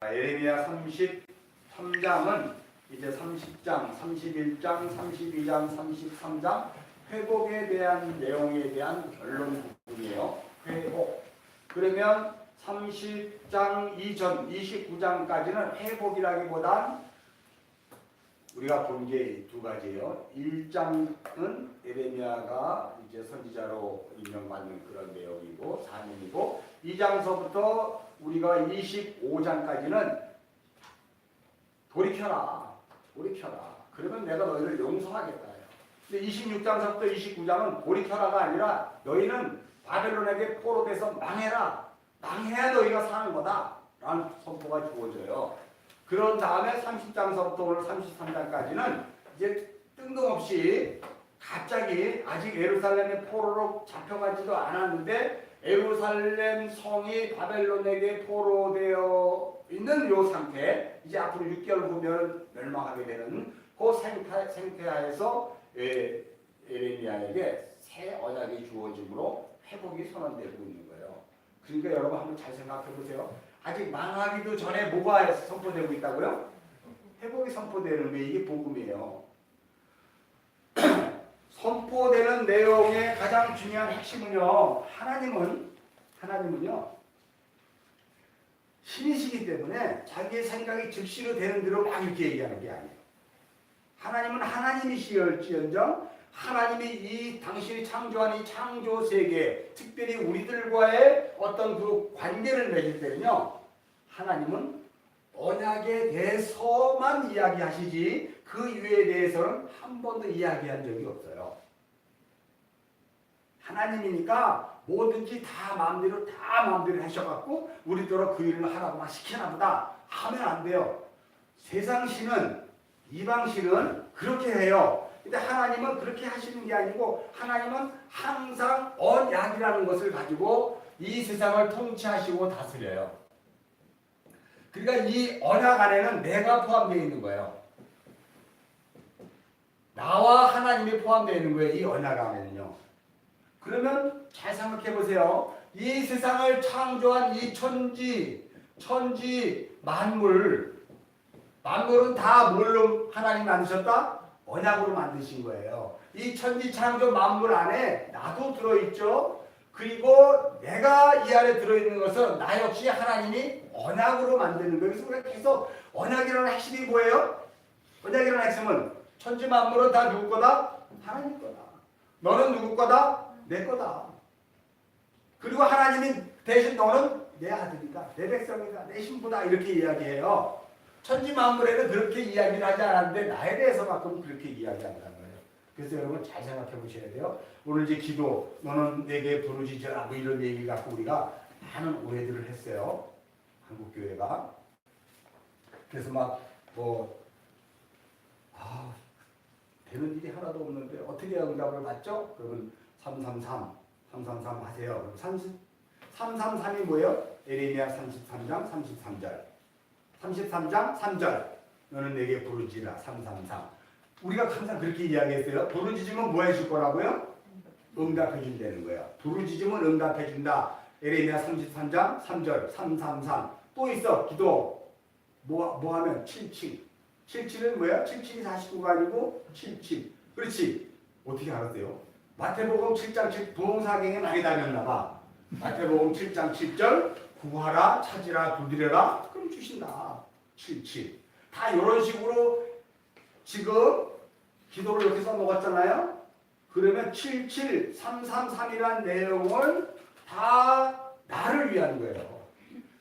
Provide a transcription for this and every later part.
예레미야 33장은 이제 30장, 31장, 32장, 33장 회복에 대한 내용에 대한 결론 부분이에요. 회복. 그러면 30장 이전 29장까지는 회복이라기보단 우리가 본 게 두 가지예요. 1장은 예레미야가 이제 선지자로 임명받는 그런 내용이고 사명이고, 2장서부터 우리가 25장까지는 돌이켜라. 그러면 내가 너희를 용서하겠다. 근데 26장서부터 29장은 돌이켜라가 아니라 너희는 바벨론에게 포로돼서 망해라. 망해야 너희가 사는 거다. 라는 선포가 주어져요. 그런 다음에 30장서부터 오늘 33장까지는 이제 뜬금없이 갑자기 아직 예루살렘의 포로로 잡혀가지도 않았는데 예루살렘 성이 바벨론에게 포로되어 있는 요 상태, 이제 앞으로 6개월 후면 멸망하게 되는 그 생태하에서 예레미야에게 새 언약이 주어짐으로 회복이 선언되고 있는 거예요. 그러니까 여러분 한번 잘 생각해 보세요. 아직 망하기도 전에 뭐가 선포되고 있다고요? 회복이 선포되는 게 이게 복음이에요. 선포되는 내용의 가장 중요한 핵심은요, 하나님은요 신이시기 때문에 자기의 생각이 즉시로 되는 대로 막 이렇게 얘기하는 게 아니에요. 하나님은 하나님이시을지언정 하나님이 이 당신이 창조한 이 창조 세계, 특별히 우리들과의 어떤 그 관계를 맺을 때는요, 하나님은 언약에 대해서만 이야기하시지 그 이유에 대해서는 한 번도 이야기한 적이 없어요. 하나님이니까 뭐든지 다 마음대로 하셔갖고 우리더러 그 일을 하라고만 시키나 보다 하면 안 돼요. 세상 신은, 이방 신은 그렇게 해요. 근데 하나님은 그렇게 하시는 게 아니고 하나님은 항상 언약이라는 것을 가지고 이 세상을 통치하시고 다스려요. 그러니까 이 언약 안에는 내가 포함되어 있는 거예요. 나와 하나님이 포함되어 있는 거예요. 이 언약 안에는요. 그러면 잘 생각해 보세요. 이 세상을 창조한 이 천지 만물은 다 뭘로 하나님 만드셨다? 언약으로 만드신 거예요. 이 천지 창조 만물 안에 나도 들어있죠. 그리고 내가 이 안에 들어있는 것은 나 역시 하나님이 언약으로 만드는 거예요. 그래서 우리가 계속 언약이라는 핵심이 뭐예요? 언약이라는 핵심은 천지 만물은 다 누구 거다? 하나님 거다. 너는 누구 거다? 내 거다. 그리고 하나님이 대신 너는 내 아들이다, 내 백성이다, 내 신부다 이렇게 이야기해요. 천지 만물에는 그렇게 이야기를 하지 않았는데 나에 대해서만큼 그렇게 이야기한다는 거예요. 그래서 여러분 잘 생각해 보셔야 돼요. 오늘 이제 기도, 너는 내게 부르짖으라 뭐 이런 얘기 갖고 우리가 많은 오해들을 했어요. 한국교회가. 그래서 되는 일이 하나도 없는데 어떻게 응답을 받죠? 그러면 333 하세요. 333이 뭐예요? 예레미야 33장 33절. 33장 3절. 너는 내게 부르짖으라. 333. 우리가 항상 그렇게 이야기했어요. 부르짖으면 뭐 해줄 거라고요? 응답해 준다는 거예요. 부르짖으면 응답해 준다. 예레미야 33장 3절. 333. 또 있어. 기도. 뭐 하면 77. 77은 뭐야? 77이 49가 아니고 77. 그렇지. 어떻게 알았어요? 마태복음 7장 7 부흥사경에 많이 다녔나 봐. 마태복음 7장 7절 구하라, 찾으라, 두드려라. 그럼 주신다. 77. 다 이런 식으로 지금 기도를 이렇게 써먹었잖아요. 그러면 77, 333이라는 내용을 다 나를 위한 거예요.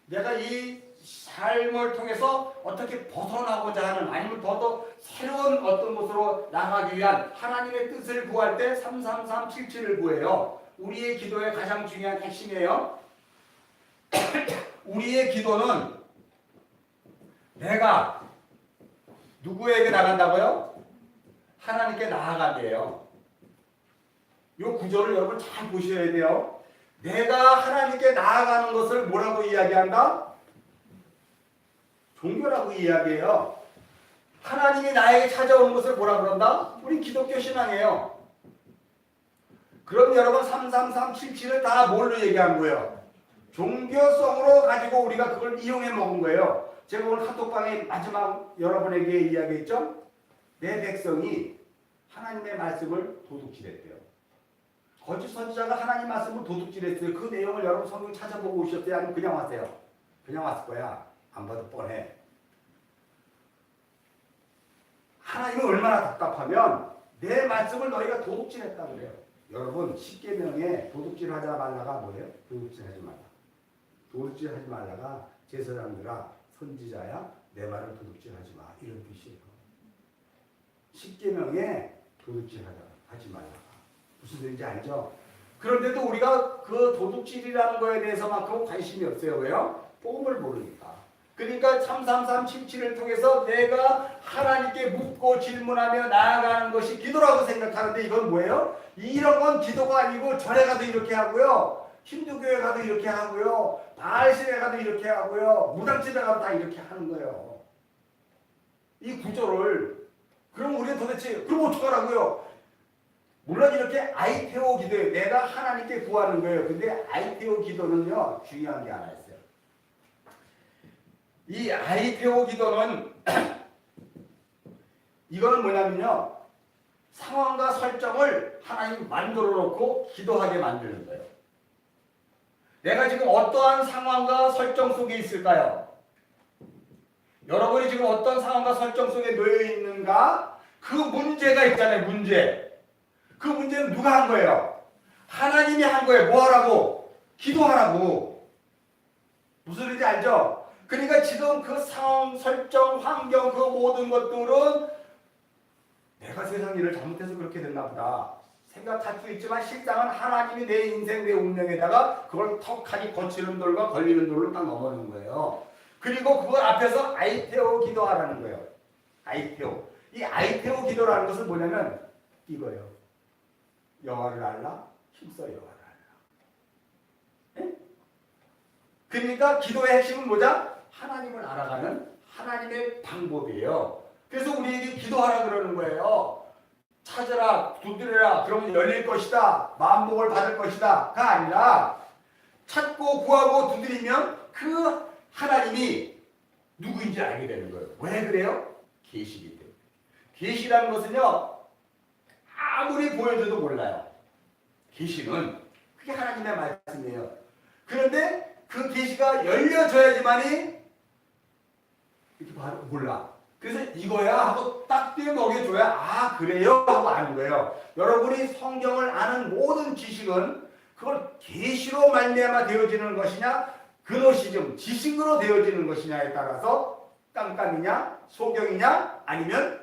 내가 이 삶을 통해서 어떻게 벗어나고자 하는, 아니면 더 새로운 어떤 곳으로 나가기 위한 하나님의 뜻을 구할 때 333, 77을 구해요. 우리의 기도의 가장 중요한 핵심이에요. 우리의 기도는 내가 누구에게 나간다고요? 하나님께 나아가게요. 이 구조를 여러분 잘 보셔야 돼요. 내가 하나님께 나아가는 것을 뭐라고 이야기한다? 종교라고 이야기해요. 하나님이 나에게 찾아오는 것을 뭐라 그런다? 우리 기독교 신앙이에요. 그럼 여러분 333, 77을 다 뭘로 얘기한 거예요? 종교성으로 가지고 우리가 그걸 이용해 먹은 거예요. 제가 오늘 카톡방에 마지막 여러분에게 이야기했죠? 내 백성이 하나님의 말씀을 도둑질했대요. 거짓 선지자가 하나님 말씀을 도둑질했어요. 그 내용을 여러분 성경 찾아보고 오셨어요? 아니면 그냥 왔어요? 그냥 왔을 거야. 안 봐도 뻔해. 하나님은 얼마나 답답하면 내 말씀을 너희가 도둑질했다 그래요. 여러분 10계명에 도둑질하지 말라가 뭐예요? 도둑질하지 말라. 도둑질하지 말라가 제사장들아 선지자야 내 말을 도둑질하지 마 이런 뜻이에요. 10계명에 도둑질하지 말라가 무슨 뜻인지 알죠? 그런데도 우리가 그 도둑질이라는 거에 대해서만큼 관심이 없어요. 왜요? 복음을 모르니까. 그러니까 33377을 통해서 내가 하나님께 묻고 질문하며 나아가는 것이 기도라고 생각하는데 이건 뭐예요? 이런 건 기도가 아니고 절에 가도 이렇게 하고요. 힌두교에 가도 이렇게 하고요. 바알신에 가도 이렇게 하고요. 무당집에 가도 다 이렇게 하는 거예요. 이 구조를 그럼 우리는 도대체 그럼 어떡하라고요? 물론 이렇게 아이테오 기도예요. 내가 하나님께 구하는 거예요. 근데 아이테오 기도는요. 중요한 게 하나 있어요. 이 아이테오 기도는 이거는 뭐냐면요. 상황과 설정을 하나님 만들어 놓고 기도하게 만드는 거예요. 내가 지금 어떠한 상황과 설정 속에 있을까요? 여러분이 지금 어떤 상황과 설정 속에 놓여 있는가? 그 문제가 있잖아요. 문제. 그 문제는 누가 한 거예요? 하나님이 한 거예요. 뭐 하라고? 기도하라고. 무슨 소리인지 알죠? 그러니까 지금 그 상황, 설정, 환경 그 모든 것들은 내가 세상 일을 잘못해서 그렇게 됐나 보다 생각할 수 있지만 실상은 하나님이 내 인생, 내 운명에다가 그걸 턱하니 거치는 돌과 걸리는 돌로 딱 넘어는 거예요. 그리고 그걸 앞에서 아이테오 기도하라는 거예요. 아이테오. 이 아이테오 기도라는 것은 뭐냐면 이거예요. 여호와를 알라, 힘써 여호와를 알라. 네? 그러니까 기도의 핵심은 뭐죠? 하나님을 알아가는 하나님의 방법이에요. 그래서 우리에게 기도하라 그러는 거예요. 찾으라, 두드려라, 그러면 열릴 것이다. 만복을 받을 것이다.가 아니라 찾고 구하고 두드리면 그 하나님이 누구인지 알게 되는 거예요. 왜 그래요? 계시기 때문에. 계시라는 것은요. 아무리 보여줘도 몰라요. 계시는 그게 하나님의 말씀이에요. 그런데 그 계시가 열려져야지만이 이렇게 바로 몰라. 그래서 이거야 하고 딱 띄어 먹여줘야 아 그래요 하고 아는 거예요. 여러분이 성경을 아는 모든 지식은 그걸 계시로 말미암아 되어지는 것이냐 그노시즘 지식으로 되어지는 것이냐에 따라서 깜깜이냐 소경이냐 아니면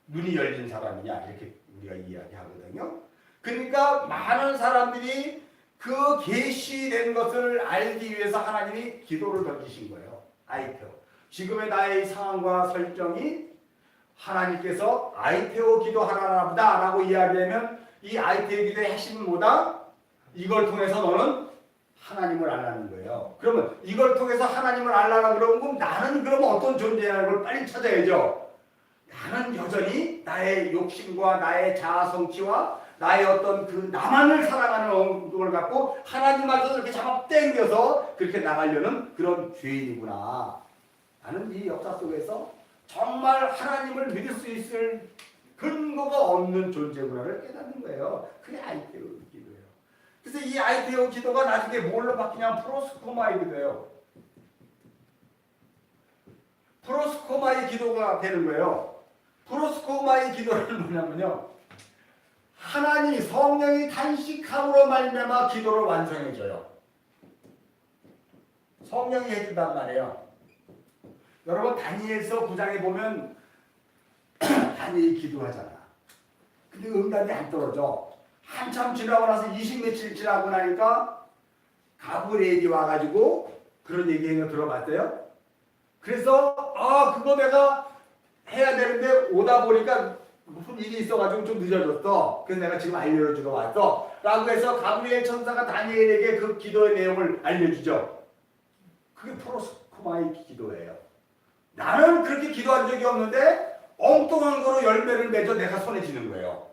눈이 열린 사람이냐 이렇게 우리가 이야기하거든요. 그러니까 많은 사람들이 그 계시된 것을 알기 위해서 하나님이 기도를 던지신 거예요. 아이테오. 지금의 나의 상황과 설정이 하나님께서 아이테오 기도하라나 보다 라고 이야기하면 이 아이테오 기도의 핵심은 뭐다? 이걸 통해서 너는 하나님을 알라는 거예요. 그러면 이걸 통해서 하나님을 알라라 그러면 나는 그러면 어떤 존재냐는 걸 빨리 찾아야죠. 나는 여전히 나의 욕심과 나의 자아 성취와 나의 어떤 그 나만을 사랑하는 걸 갖고 하나님마저 이렇게 잡아 당겨서 그렇게 나가려는 그런 죄인이구나. 나는 이 역사 속에서 정말 하나님을 믿을 수 있을 근거가 없는 존재구나를 깨닫는 거예요. 그게 아이테오 기도예요. 그래서 이 아이테오 기도가 나중에 뭘로 바뀌냐면 프로스코마의 기도예요. 프로스코마의 기도가 되는 거예요. 프로스코마의 기도는 뭐냐면요. 하나님 성령이 단식함으로 말미암아 기도를 완성해줘요. 성령이 해준단 말이에요. 여러분 다니엘서 9장에 보면 다니엘이 기도하잖아. 근데 응답이 안 떨어져. 한참 지나고 나서 20며칠 지나고 나니까 가브리엘이 와가지고 그런 얘기를 들어봤어요. 그래서 그거 내가 해야 되는데 오다 보니까 무슨 일이 있어가지고 좀 늦어졌어. 그래서 내가 지금 알려주러 왔어. 라고 해서 가브리엘 천사가 다니엘에게 그 기도의 내용을 알려주죠. 그게 프로스코마의 기도예요. 나는 그렇게 기도한 적이 없는데 엉뚱한 거로 열매를 맺어 내가 손에 쥐는 거예요.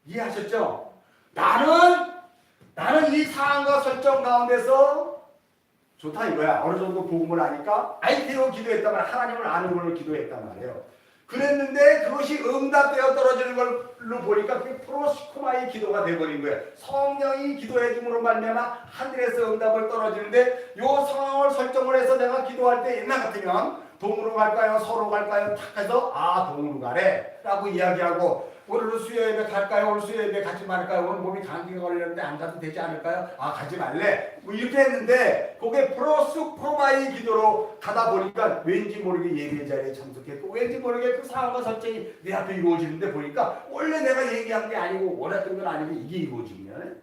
이해하셨죠? 나는 이 상황과 설정 가운데서 좋다 이거야. 어느 정도 복음을 아니까 아이테오 기도했단 말이야. 하나님을 아는 걸로 기도했단 말이에요. 그랬는데 그것이 응답되어 떨어지는 걸로 보니까 그게 프로시코마의 기도가 돼버린 거예요. 성령이 기도해 줌으로 말미암아 하늘에서 응답을 떨어지는데 요 상황을 설정을 해서 내가 기도할 때 옛날 같으면 동으로 갈까요? 서로 갈까요? 탁 해서 동으로 가래 라고 이야기하고 오늘 수요 예배 갈까요? 오늘 수요 예배 가지 말까요? 오늘 몸이 감기가 걸렸는데 안 가도 되지 않을까요? 가지 말래. 뭐 이렇게 했는데 그게 프로스코마의 기도로 가다 보니까 왠지 모르게 예배 자리에 참석했고 왠지 모르게 그 상황과 설정이 내 앞에 이루어지는데 보니까 원래 내가 얘기한 게 아니고 원했던 건 아니고 이게 이루어지면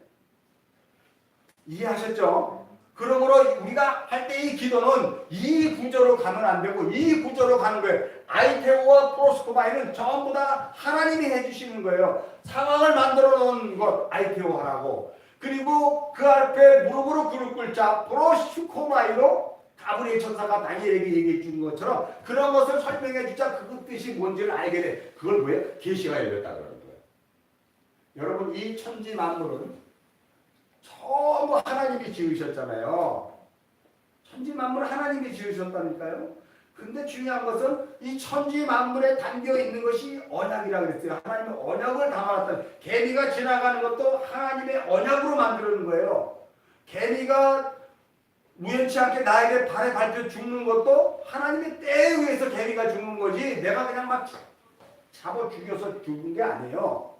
이해하셨죠? 그러므로 우리가 할 때 이 기도는 이 구조로 가면 안 되고 이 구조로 가는 거예요. 아이테오와 프로스코마이는 전부 다 하나님이 해주시는 거예요. 상황을 만들어 놓은 것 아이테오 하라고. 그리고 그 앞에 무릎으로 그룹 꿇자 프로스코마이로 가브리엘 천사가 다니엘에게 얘기해 준 것처럼 그런 것을 설명해 주자 그 뜻이 뭔지를 알게 돼. 그걸 뭐예요? 계시가 열렸다 그러는 거예요. 여러분 이 천지 만물은 전부 하나님이 지으셨잖아요. 천지 만물 하나님이 지으셨다니까요. 근데 중요한 것은 이 천지 만물에 담겨 있는 것이 언약이라고 그랬어요. 하나님의 언약을 담아놨다. 개미가 지나가는 것도 하나님의 언약으로 만드는 거예요. 개미가 우연치 않게 나에게 발에 밟혀 죽는 것도 하나님의 때에 의해서 개미가 죽는 거지 내가 그냥 막 잡아 죽여서 죽은 게 아니에요.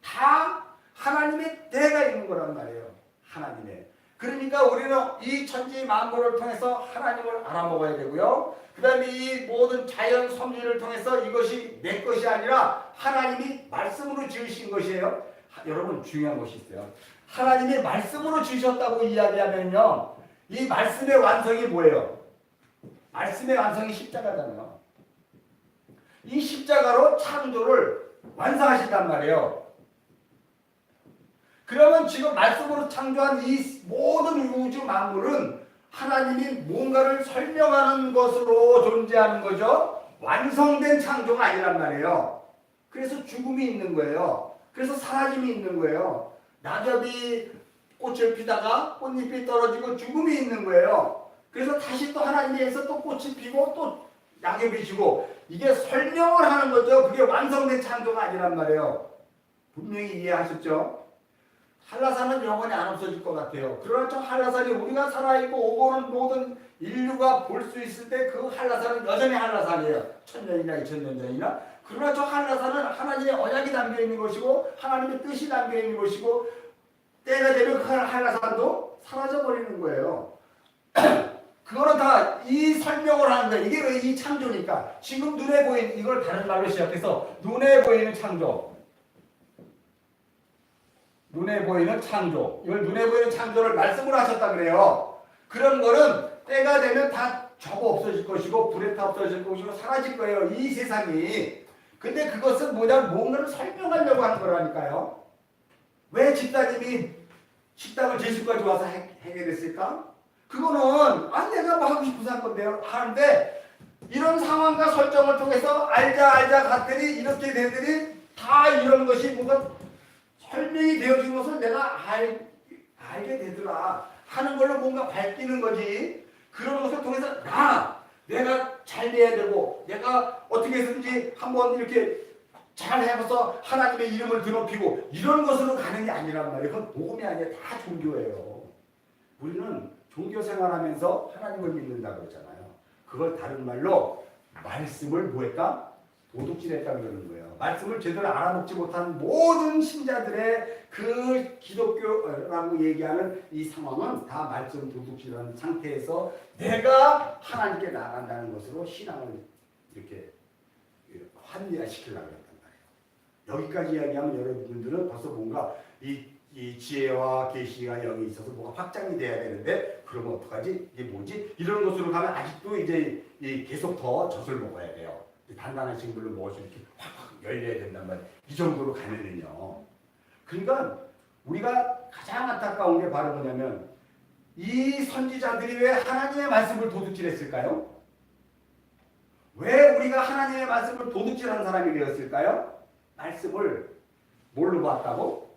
다 하나님의 때가 있는 거란 말이에요. 하나님의. 그러니까 우리는 이 천지 만물을 통해서 하나님을 알아먹어야 되고요. 그 다음에 이 모든 자연 섭리를 통해서 이것이 내 것이 아니라 하나님이 말씀으로 지으신 것이에요. 여러분 중요한 것이 있어요. 하나님이 말씀으로 지으셨다고 이야기하면요. 이 말씀의 완성이 뭐예요? 말씀의 완성이 십자가잖아요. 이 십자가로 창조를 완성하신단 말이에요. 그러면 지금 말씀으로 창조한 이 모든 우주 만물은 하나님이 뭔가를 설명하는 것으로 존재하는 거죠. 완성된 창조가 아니란 말이에요. 그래서 죽음이 있는 거예요. 그래서 사라짐이 있는 거예요. 낙엽이 꽃을 피다가 꽃잎이 떨어지고 죽음이 있는 거예요. 그래서 다시 또 하나님께서 또 꽃이 피고 또 낙엽이 지고 이게 설명을 하는 거죠. 그게 완성된 창조가 아니란 말이에요. 분명히 이해하셨죠? 한라산은 영원히 안 없어질 것 같아요. 그러나 저 한라산이 우리가 살아있고 오고 오는 모든 인류가 볼 수 있을 때 그 한라산은 여전히 한라산이에요. 1000년이나 2000년 전이나. 그러나 저 한라산은 하나님의 언약이 담겨있는 것이고 하나님의 뜻이 담겨있는 것이고 때가 되면 그 한라산도 사라져버리는 거예요. 그거는 다 이 설명을 하는 거예요. 이게 왜 이 창조니까. 지금 눈에 보이는 이걸 다른 말로 시작해서 눈에 보이는 창조. 눈에 보이는 창조. 이걸 눈에 보이는 창조를 말씀으로 하셨다 그래요. 그런 거는 때가 되면 다 저거 없어질 것이고 불에 타 없어질 것이고 사라질 거예요. 이 세상이. 근데 그것은 뭐냐면 뭔가를 설명하려고 하는 거라니까요. 왜 집사님이 식당을 제주까지 와서 해결했을까? 그거는 내가 뭐 하고 싶어서 한 건데요. 하는데 이런 상황과 설정을 통해서 알자 갔더니 이렇게 되더니 다 이런 것이 뭔가 설명이 되어진 것을 내가 알게 되더라 하는 걸로 뭔가 밝히는 거지. 그런 것을 통해서 내가 잘 돼야 되고 내가 어떻게 해서든지 한번 이렇게 잘 해서 하나님의 이름을 드높이고 이런 것으로 가는 게 아니란 말이에요. 그건 복음이 아니라 다 종교예요. 우리는 종교 생활하면서 하나님을 믿는다 그러잖아요. 그걸 다른 말로 말씀을 뭐했다? 도둑질했다 그러는 거예요. 말씀을 제대로 알아먹지 못한 모든 신자들의 그 기독교라고 얘기하는 이 상황은 다 말씀 도둑질하는 상태에서 내가 하나님께 나간다는 것으로 신앙을 이렇게 환대시키려고 했단 말이에요. 여기까지 이야기하면 여러분들은 벌써 뭔가 이 지혜와 계시가 영이 있어서 뭐가 확장이 돼야 되는데 그러면 어떡하지? 이게 뭐지? 이런 것으로 가면 아직도 이제 계속 더 젖을 먹어야 돼요. 단단한 식물을 먹어서 이렇게 확 열려야 된단 말이에요. 이 정도로 가면은요. 그러니까 우리가 가장 안타까운 게 바로 뭐냐면 이 선지자들이 왜 하나님의 말씀을 도둑질했을까요? 왜 우리가 하나님의 말씀을 도둑질하는 사람이 되었을까요? 말씀을 뭘로 봤다고?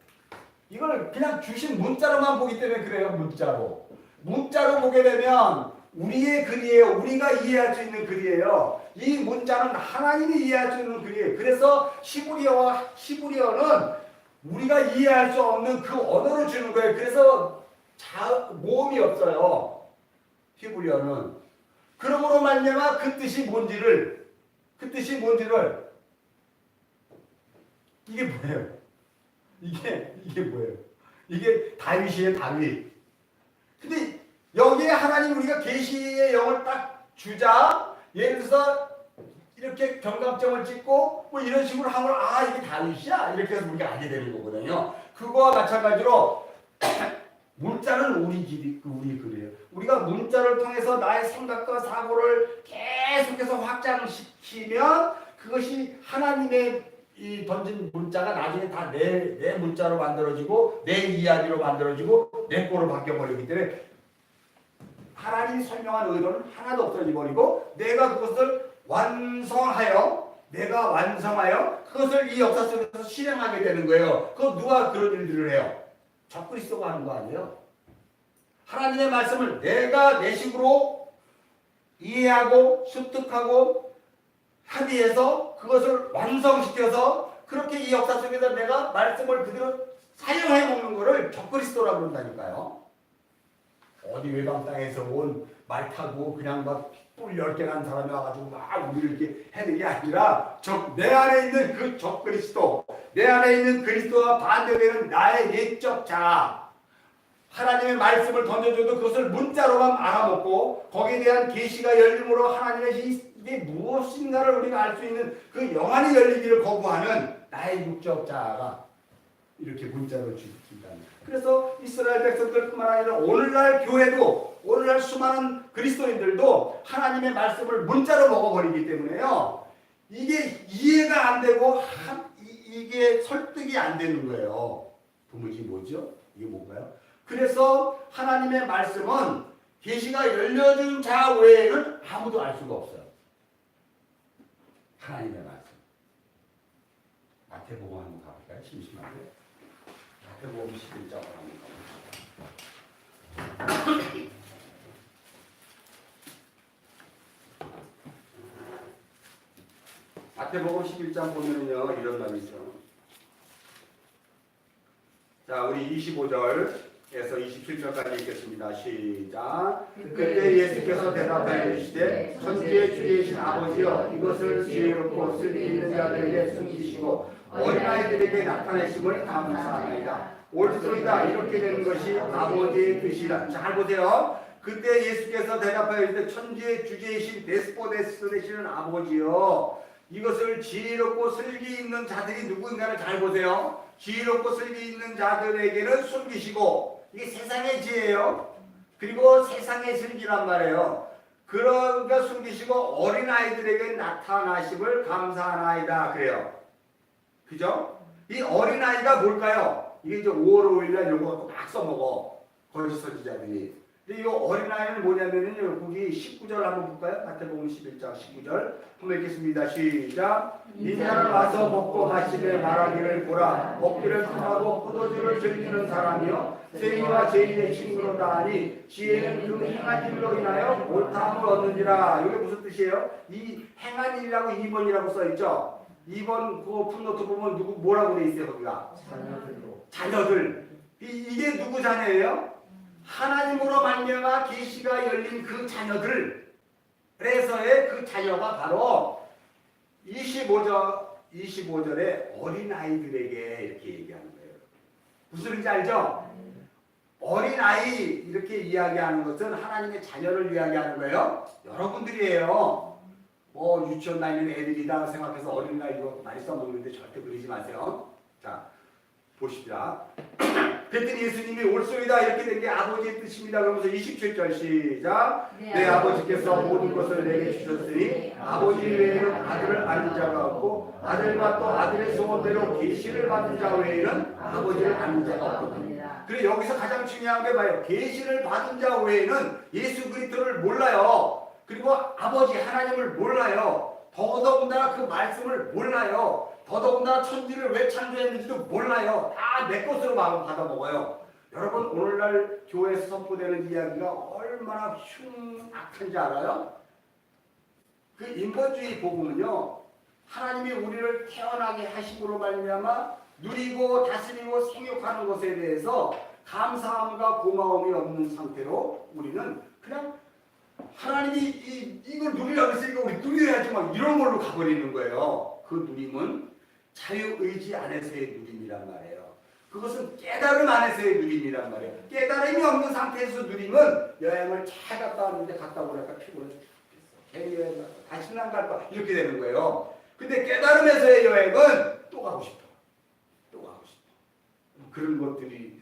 이걸 그냥 주신 문자로만 보기 때문에 그래요. 문자로. 문자로 보게 되면 우리의 글이에요. 우리가 이해할 수 있는 글이에요. 이 문자는 하나님이 이해할 수 있는 글이에요. 그래서 히브리어는 우리가 이해할 수 없는 그 언어를 주는 거예요. 그래서 모음이 없어요. 히브리어는. 그러므로 말미암아 그 뜻이 뭔지를 이게 뭐예요? 이게 뭐예요? 이게 다윗이에요, 다윗. 근데 여기에 하나님 우리가 계시의 영을 딱 주자. 예를 들어서 이렇게 경각점을 찍고 뭐 이런 식으로 하면 아 이게 다윗이야 이렇게 해서 우리가 알게 되는 거거든요. 그거와 마찬가지로 문자는 우리 글이에요. 우리가 문자를 통해서 나의 생각과 사고를 계속해서 확장시키면 그것이 하나님의 이 던진 문자가 나중에 다 내 문자로 만들어지고 내 이야기로 만들어지고 내 거로 바뀌어버리기 때문에 하나님이 설명한 의도는 하나도 없어져 버리고 내가 그것을 완성하여 그것을 이 역사 속에서 실행하게 되는 거예요. 그 누가 그런 일들을 해요? 적그리스도가 하는 거 아니에요? 하나님의 말씀을 내가 내 식으로 이해하고 습득하고 합의해서 그것을 완성시켜서 그렇게 이 역사 속에서 내가 말씀을 그대로 사용해 먹는 것을 적그리스도라고 그런다니까요. 어디 외곽 땅에서 온 말 타고 그냥 막 뿔 10개 난 사람이 와가지고 막 우리를 이렇게 해는 게 아니라 내 안에 있는 그 적그리스도, 내 안에 있는 그리스도와 반대되는 나의 내적 자아, 하나님의 말씀을 던져줘도 그것을 문자로만 알아먹고 거기에 대한 계시가 열림으로 하나님의 이게 무엇인가를 우리가 알 수 있는 그 영안이 열리기를 거부하는 나의 육적 자아가 이렇게 문자로 주신다. 그래서 이스라엘 백성들뿐만 아니라 오늘날 교회도 오늘날 수많은 그리스도인들도 하나님의 말씀을 문자로 먹어버리기 때문에요. 이게 이해가 안 되고 이게 설득이 안 되는 거예요. 도무지 뭐죠? 이게 뭔가요? 그래서 하나님의 말씀은 계시가 열려준 자 외에는 아무도 알 수가 없어요. 하나님의 말씀. 마태복음 한번 가볼까요? 심심한데. 마태복음 11장 한번 가볼까요? 마태복음 11장 보면은요 이런 말이 있어요. 자, 우리 25절에서 27절까지 읽겠습니다. 시작. 그때 예수께서 대답하여 이르시되 천지의 주이신 아버지여 이것을 지혜롭고 쓸기 있는 자들에게 숨기시고 어린아이들에게 나타내심을 감사합니다. 옳소이다. 이렇게 되는 것이 아버지의 뜻이라. 잘 보세요. 그때 예수께서 대답하여 이르시되 천지의 주제이신 데스포데스 되시는 아버지여 이것을 지혜롭고 슬기 있는 자들이 누구인가를 잘 보세요. 지혜롭고 슬기 있는 자들에게는 숨기시고 이게 세상의 지혜예요. 그리고 세상의 슬기란 말이에요. 그러니까 숨기시고 어린아이들에게 나타나심을 감사하나이다 그래요. 그죠? 이 어린아이가 뭘까요? 이게 이제 5월 5일날 이런 거 갖고 막 써먹어. 거짓 선지자들이. 근데 이 어린아이는 뭐냐면요. 거기 19절 한번 볼까요? 마태복음 11장 19절. 한번 읽겠습니다. 시작. 인자는 와서 먹고 마시며 말하기를 보라. 먹기를 탐하고 포도주를 즐기는 사람이요. 세리와 죄인의 친구로다 하니 지혜는 그 행한 일로 인하여 옳다함을 얻는지라. 이게 무슨 뜻이에요? 이 행한 일이라고 2번이라고 써있죠. 2번 그 풋노트 보면 누구 뭐라고 돼 있어요 거기가? 자녀들. 이게 누구 자녀예요? 하나님으로 말미암아 계시가 열린 그 자녀들에서의 그 자녀가 바로 25절에 어린아이들에게 이렇게 얘기하는 거예요. 무슨 소리인지 알죠? 어린아이 이렇게 이야기하는 것은 하나님의 자녀를 이야기하는 거예요. 여러분들이에요. 뭐 유치원 다니는 애들이다 생각해서 어린아이로 많이 써먹는데 절대 그러지 마세요. 자, 보십시다. 그랬더니 예수님이 옳소이다 이렇게 된 게 아버지의 뜻입니다. 그러면서 27절 시작. 내 아버지께서 모든 것을 내게 주셨으니 아버지 외에는 아들을 아는 자가 없고 아들과 또 아들의 소원대로 계시를 받은 자 외에는 아버지를 아는 자가 없거든요. 그래 여기서 가장 중요한 게 뭐예요? 계시를 받은 자 외에는 예수 그리스도를 몰라요. 그리고 아버지 하나님을 몰라요. 더더군다나 그 말씀을 몰라요. 더더군다나 천지를 왜 창조했는지도 몰라요. 다 내 것으로 마음 받아먹어요. 여러분 오늘날 교회에서 선포되는 이야기가 얼마나 흉악한지 알아요? 그 인본주의 복음은요, 하나님이 우리를 태어나게 하심으로 말미암아 누리고 다스리고 생육하는 것에 대해서 감사함과 고마움이 없는 상태로 우리는 그냥 하나님이 이걸 누리라고 했으니까 우리 누려야지 막 이런 걸로 가버리는 거예요. 그 누림은 자유의지 안에서의 누림이란 말이에요. 그것은 깨달음 안에서의 누림이란 말이에요. 깨달음이 없는 상태에서 누림은 여행을 잘 갔다 왔는데 갔다 오니까 피곤해 죽겠어. 괜히 여행 갔다 다시는 안 갈 거야. 이렇게 되는 거예요. 근데 깨달음에서의 여행은 또 가고 싶어. 또 가고 싶어. 그런 것들이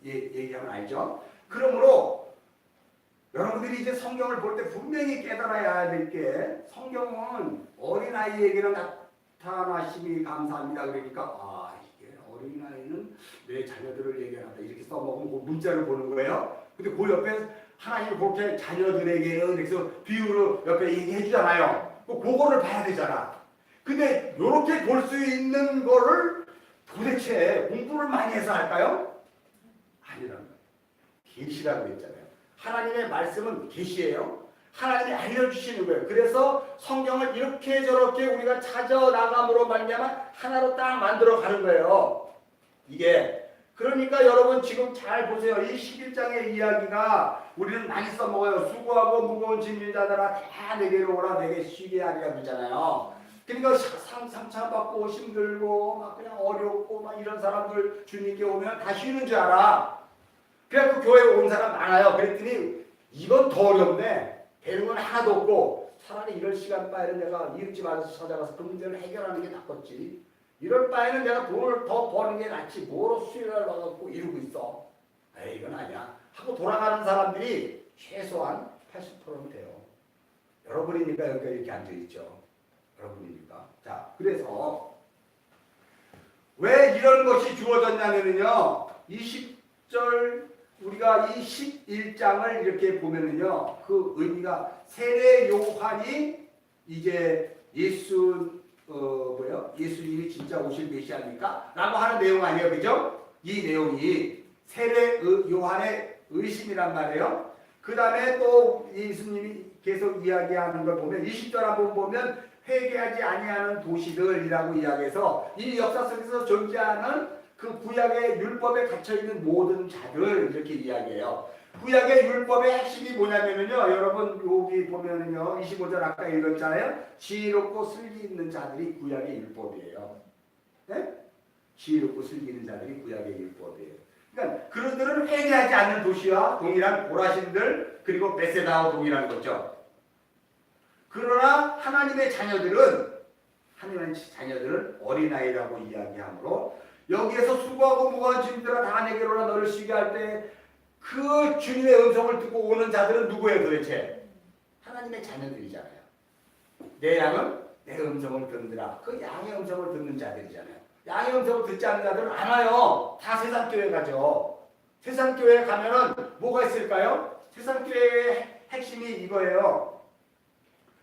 얘기하면 알죠? 그러므로 여러분들이 이제 성경을 볼 때 분명히 깨달아야 될 게, 성경은 어린아이에게는 나타나심이 감사합니다. 그러니까 이게 어린아이는 내 자녀들을 얘기한다 이렇게 써먹으면 그 문자를 보는 거예요. 근데 그 옆에 하나님이 그렇게 자녀들에게는 그래서 비유로 옆에 얘기해 주잖아요. 그거를 봐야 되잖아. 근데 이렇게 볼 수 있는 거를 도대체 공부를 많이 해서 할까요? 아니라는 거예요. 계시라고 했잖아요. 하나님의 말씀은 계시예요. 하나님이 알려주시는 거예요. 그래서 성경을 이렇게 저렇게 우리가 찾아 나감으로 말미암아 하나로 딱 만들어 가는 거예요. 이게 그러니까 여러분 지금 잘 보세요. 이 11장의 이야기가 우리는 많이 써먹어요. 수고하고 무거운 짐진 자들아 다 내게로 오라 내게 쉬게 하리라 그러잖아요. 그러니까 상처받고 힘들고 막 그냥 어렵고 막 이런 사람들 주님께 오면 다 쉬는 줄 알아. 그래서 교회에 온 사람 많아요. 그랬더니 이건 더 어렵네. 되는 건 하나도 없고 차라리 이럴 시간 바에는 내가 이웃집 아저씨 찾아가서 그 문제를 해결하는 게 낫겠지. 이럴 바에는 내가 돈을 더 버는 게 낫지. 뭐로 수요를 와갖고 이러고 있어. 에이 이건 아니야. 하고 돌아가는 사람들이 최소한 80%는 돼요. 여러분이니까 여기가 이렇게 앉아있죠. 여러분이니까. 자, 그래서 왜 이런 것이 주어졌냐면요. 20절 우리가 이 11장을 이렇게 보면은요. 그 의미가 세례 요한이 이제 예수님이 진짜 오실 메시아입니까? 라고 하는 내용 아니에요. 그죠? 이 내용이 세례 요한의 의심이란 말이에요. 그 다음에 또 예수님이 계속 이야기하는 걸 보면 20절 한번 보면 회개하지 아니하는 도시들이라고 이야기해서 이 역사 속에서 존재하는 그 구약의 율법에 갇혀있는 모든 자들 이렇게 이야기해요. 구약의 율법의 핵심이 뭐냐면요. 여러분 여기 보면은요. 25절 아까 읽었잖아요. 지혜롭고 슬기 있는 자들이 구약의 율법이에요. 네? 지혜롭고 슬기 있는 자들이 구약의 율법이에요. 그러니까 그들은 회개하지 않는 도시와 동일한 고라신들 그리고 베세다와 동일한 거죠. 그러나 하나님의 자녀들은 어린아이라고 이야기하므로 여기에서 수고하고 무거운 짐들아 다 내게로라 너를 쉬게 할 때 그 주님의 음성을 듣고 오는 자들은 누구예요 도대체? 하나님의 자녀들이잖아요. 내 양은 내 음성을 듣느라 그 양의 음성을 듣는 자들이잖아요. 양의 음성을 듣지 않는 자들은 안 와요. 다 세상교회 가죠. 세상교회 가면은 뭐가 있을까요? 세상교회의 핵심이 이거예요.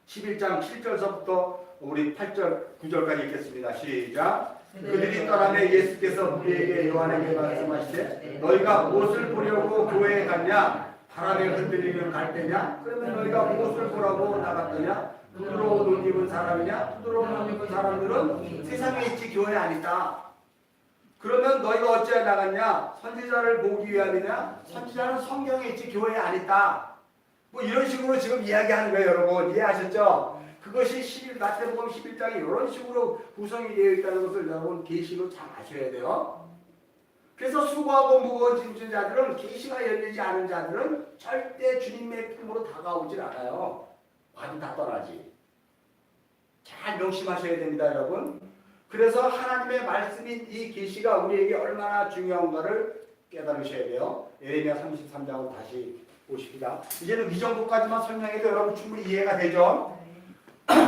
11장 7절서부터 우리 8절 9절까지 읽겠습니다. 시작. 그들이 떠나매 예수께서 우리에게 요한에게 말씀하시되 너희가 무엇을 보려고 교회에 갔냐? 바람에 흔들리는 갈대냐? 그러면 너희가 무엇을 보라고 나갔더냐? 부드러운 옷 입은 사람이냐? 부드러운 옷 입은 사람들은 세상에 있지 교회에 안 있다. 그러면 너희가 어찌하여 나갔냐? 선지자를 보기 위함이냐? 선지자는 성경에 있지 교회에 안 있다. 뭐 이런 식으로 지금 이야기하는 거예요. 여러분 이해하셨죠? 그것이 마태복음 11장이 이런 식으로 구성이 되어 있다는 것을 여러분 계시로 잘 아셔야 돼요. 그래서 수고하고 무거운 짐진 자들은 계시가 열리지 않은 자들은 절대 주님의 품으로 다가오질 않아요. 와도 다 떠나지. 잘 명심하셔야 됩니다, 여러분. 그래서 하나님의 말씀인 이 계시가 우리에게 얼마나 중요한가를 깨달으셔야 돼요. 예레미야 33장을 다시 보십니다. 이제는 이 정도까지만 설명해도 여러분 충분히 이해가 되죠?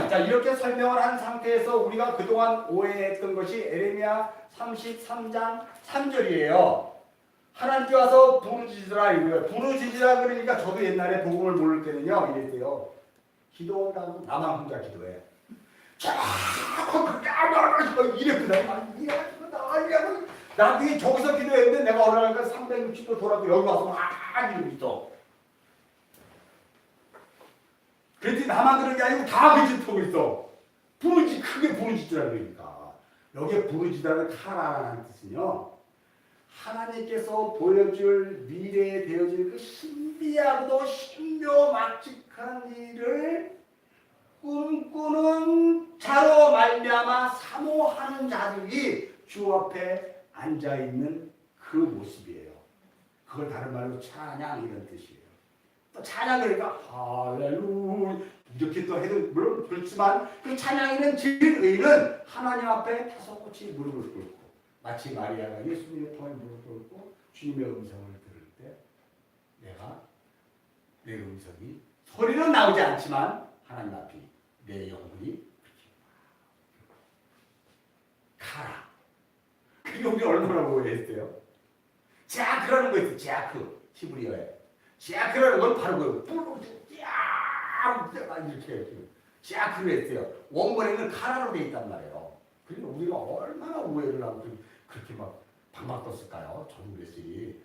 자, 이렇게 설명을 한 상태에서 우리가 그동안 오해했던 것이 예레미야 33장 3절이에요. 하나님께 와서 부르짖으라 이거예요. 부르짖으라 그러니까 저도 옛날에 복음을 모를 때는요 이랬대요. 기도하고 나만 혼자 기도해. 자꾸 이랬구나. 나중에 저기서 기도했는데 내가 어느 날까 360도 돌아도 여기 와서 막 이러고 있어. 그랬더니 나만 그런 게 아니고 다 그 짓 하고 있어. 부르지, 크게 부르짖으라 그러니까. 여기에 부르짖으라는 카라라는 뜻은요, 하나님께서 보여줄 미래에 되어질 그 신비하고도 신묘막측한 일을 꿈꾸는 자로 말미암아 사모하는 자들이 주 앞에 앉아있는 그 모습이에요. 그걸 다른 말로 찬양 이런 뜻이에요. 또 찬양 그러니까 할렐루야 이렇게 또 해도 물론 그렇지만 그 찬양에는 진의는 하나님 앞에 다소곳이 무릎을 꿇고 마치 마리아가 예수님의 통에 무릎을 꿇고 주님의 음성을 들을 때 내가 내 음성이 소리는 나오지 않지만 하나님 앞이 내 영혼이 가라. 그게 우리 얼마나 오해했어요? 제아크라는 거 있어요. 제아크 히브리어에 제아크라는 건 바로 그 이렇게 제아크를 했어요. 원문에는 카라로 돼 있단 말이에요. 그러니까 우리가 얼마나 오해를 하고 그렇게 막 방방 떴을까요? 전우레들이.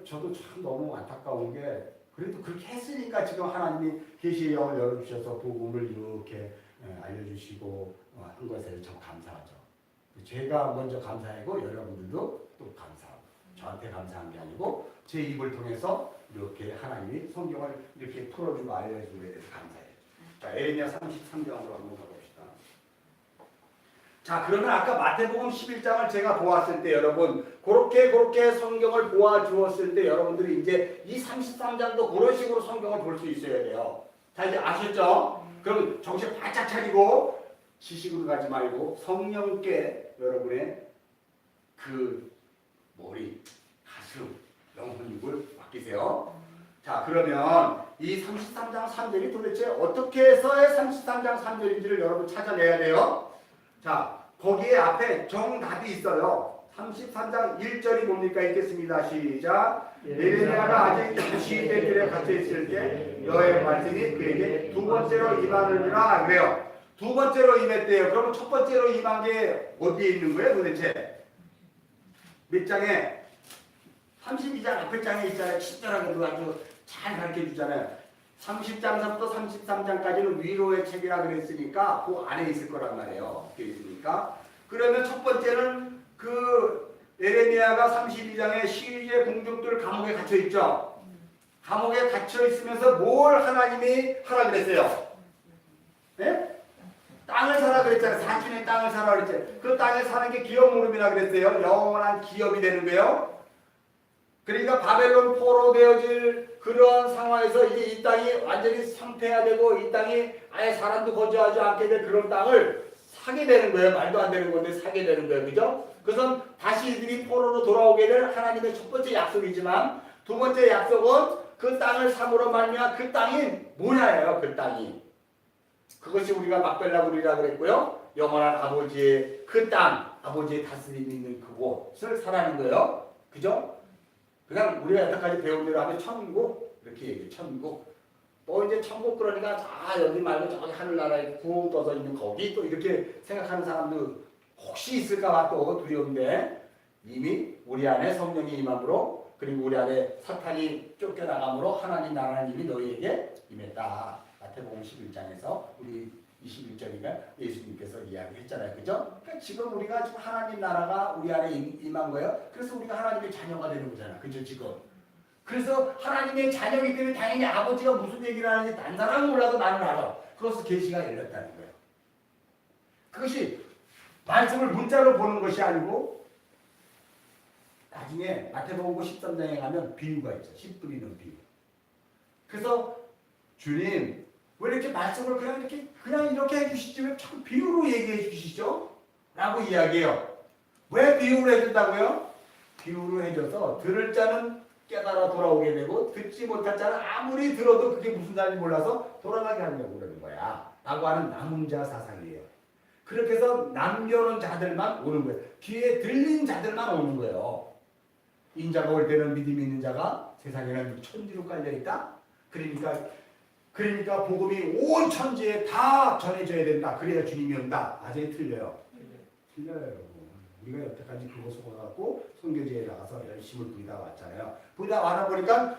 저도 참 너무 안타까운 게 그래도 그렇게 했으니까 지금 하나님이 계시의 영을 열어주셔서 복음을 이렇게 알려주시고 한 것에 참 감사하죠. 제가 먼저 감사하고 여러분들도 또 감사하고 저한테 감사한 게 아니고 제 입을 통해서 이렇게 하나님이 성경을 이렇게 풀어주고 알려주고 에 대해서 감사해요. 자, 에레미야 33장으로 한번 가봅시다. 자, 그러면 아까 마태복음 11장을 제가 보았을 때 여러분 그렇게 성경을 보아주었을 때 여러분들이 이제 이 33장도 그런 식으로 성경을 볼 수 있어야 돼요. 자, 이제 아셨죠? 그럼 정신 바짝 차리고 지식으로 가지 말고 성령께 여러분의 그 머리, 가슴, 영혼, 입을 맡기세요. 자, 그러면 이 33장 3절이 도대체 어떻게 해서의 33장 3절인지를 여러분 찾아내야 돼요. 자, 거기에 앞에 정답이 있어요. 33장 1절이 뭡니까? 읽겠습니다. 시작. 에레미야가 아직 시대 길에 갇혀 있을 때 여호와의 말씀이 그에게 두 번째로 임하느니라 그래요. 두 번째로 임했대요. 그러면 첫 번째로 임한 게 어디에 있는 거예요 도대체? 몇 장에? 32장 앞에 장에 있잖아요. 친절하게도 아주 잘 가르쳐 주잖아요. 30장서부터 33장까지는 위로의 책이라 그랬으니까 그 안에 있을 거란 말이에요. 그게 있으니까. 그러면 첫 번째는 그 에레미야가 32장에 시리의 공족들 감옥에 갇혀 있죠. 감옥에 갇혀 있으면서 뭘 하나님이 하라 그랬어요? 네? 땅을 사라 그랬잖아요. 사촌의 땅을 사라 그랬잖아요. 그 땅에 사는 게 기업 무릎이라 그랬어요. 영원한 기업이 되는 거예요. 그러니까 바벨론 포로 되어질 그러한 상황에서 이제 이 땅이 완전히 상폐해야 되고 이 땅이 아예 사람도 거주하지 않게 될 그런 땅을 사게 되는 거예요. 말도 안 되는 건데 사게 되는 거예요. 그죠? 그래서 다시 이들이 포로로 돌아오게 될 하나님의 첫 번째 약속이지만 두 번째 약속은 그 땅을 삼으로 말미암아 그 땅이 뭐냐예요. 그 땅이. 그것이 우리가 막벨라굴이라 그랬고요. 영원한 아버지의 그 땅, 아버지의 다스림이 있는 그곳을 사라는 거예요. 그죠? 그냥 우리가 여태까지 배운 대로 하면 천국 이렇게 얘기해. 천국. 또 이제 천국 그러니까 다 여기 말고 저기 하늘나라에 구름 떠서 있는 거기 또 이렇게 생각하는 사람도 혹시 있을까봐 또 두려운데 이미 우리 안에 성령이 임함으로 그리고 우리 안에 사탄이 쫓겨나감으로 하나님 나라는 이미 너희에게 임했다. 마태복음 11장에서 우리 21절인가 예수님께서 이야기했잖아요. 그죠? 그러니까 지금 우리가 지금 하나님 나라가 우리 안에 임한 거예요. 그래서 우리가 하나님의 자녀가 되는 거잖아. 그죠? 지금. 그래서 하나님의 자녀이기 때문에 당연히 아버지가 무슨 얘기를 하는지 난 사람은 몰라도 나는 알아. 그것은 계시가 열렸다는 거예요. 그것이 말씀을 문자로 보는 것이 아니고 나중에 마태복음 13장에 가면 비유가 있죠. 씨 뿌리는 비유. 그래서 주님 왜 이렇게 말씀을 그냥 이렇게 해주시지 왜 자꾸 비유로 얘기해 주시죠? 라고 이야기해요. 왜 비유로 해준다고요? 비유로 해줘서 들을 자는 깨달아 돌아오게 되고 듣지 못할 자는 아무리 들어도 그게 무슨 말인지 몰라서 돌아가게 하려고 그러는 거야. 라고 하는 남자 사상이에요. 그렇게 해서 남겨놓은 자들만 오는 거예요. 귀에 들린 자들만 오는 거예요. 인자가 올 때는 믿음이 있는 자가 세상에는 천지로 깔려있다. 그러니까 복음이 온 천지에 다 전해져야 된다. 그래야 주님이 온다. 아직 틀려요. 틀려요. 우리가 여태까지 그거 속아갖고 선교지에 나가서 열심히 부리다 왔잖아요. 부리다 와다 보니까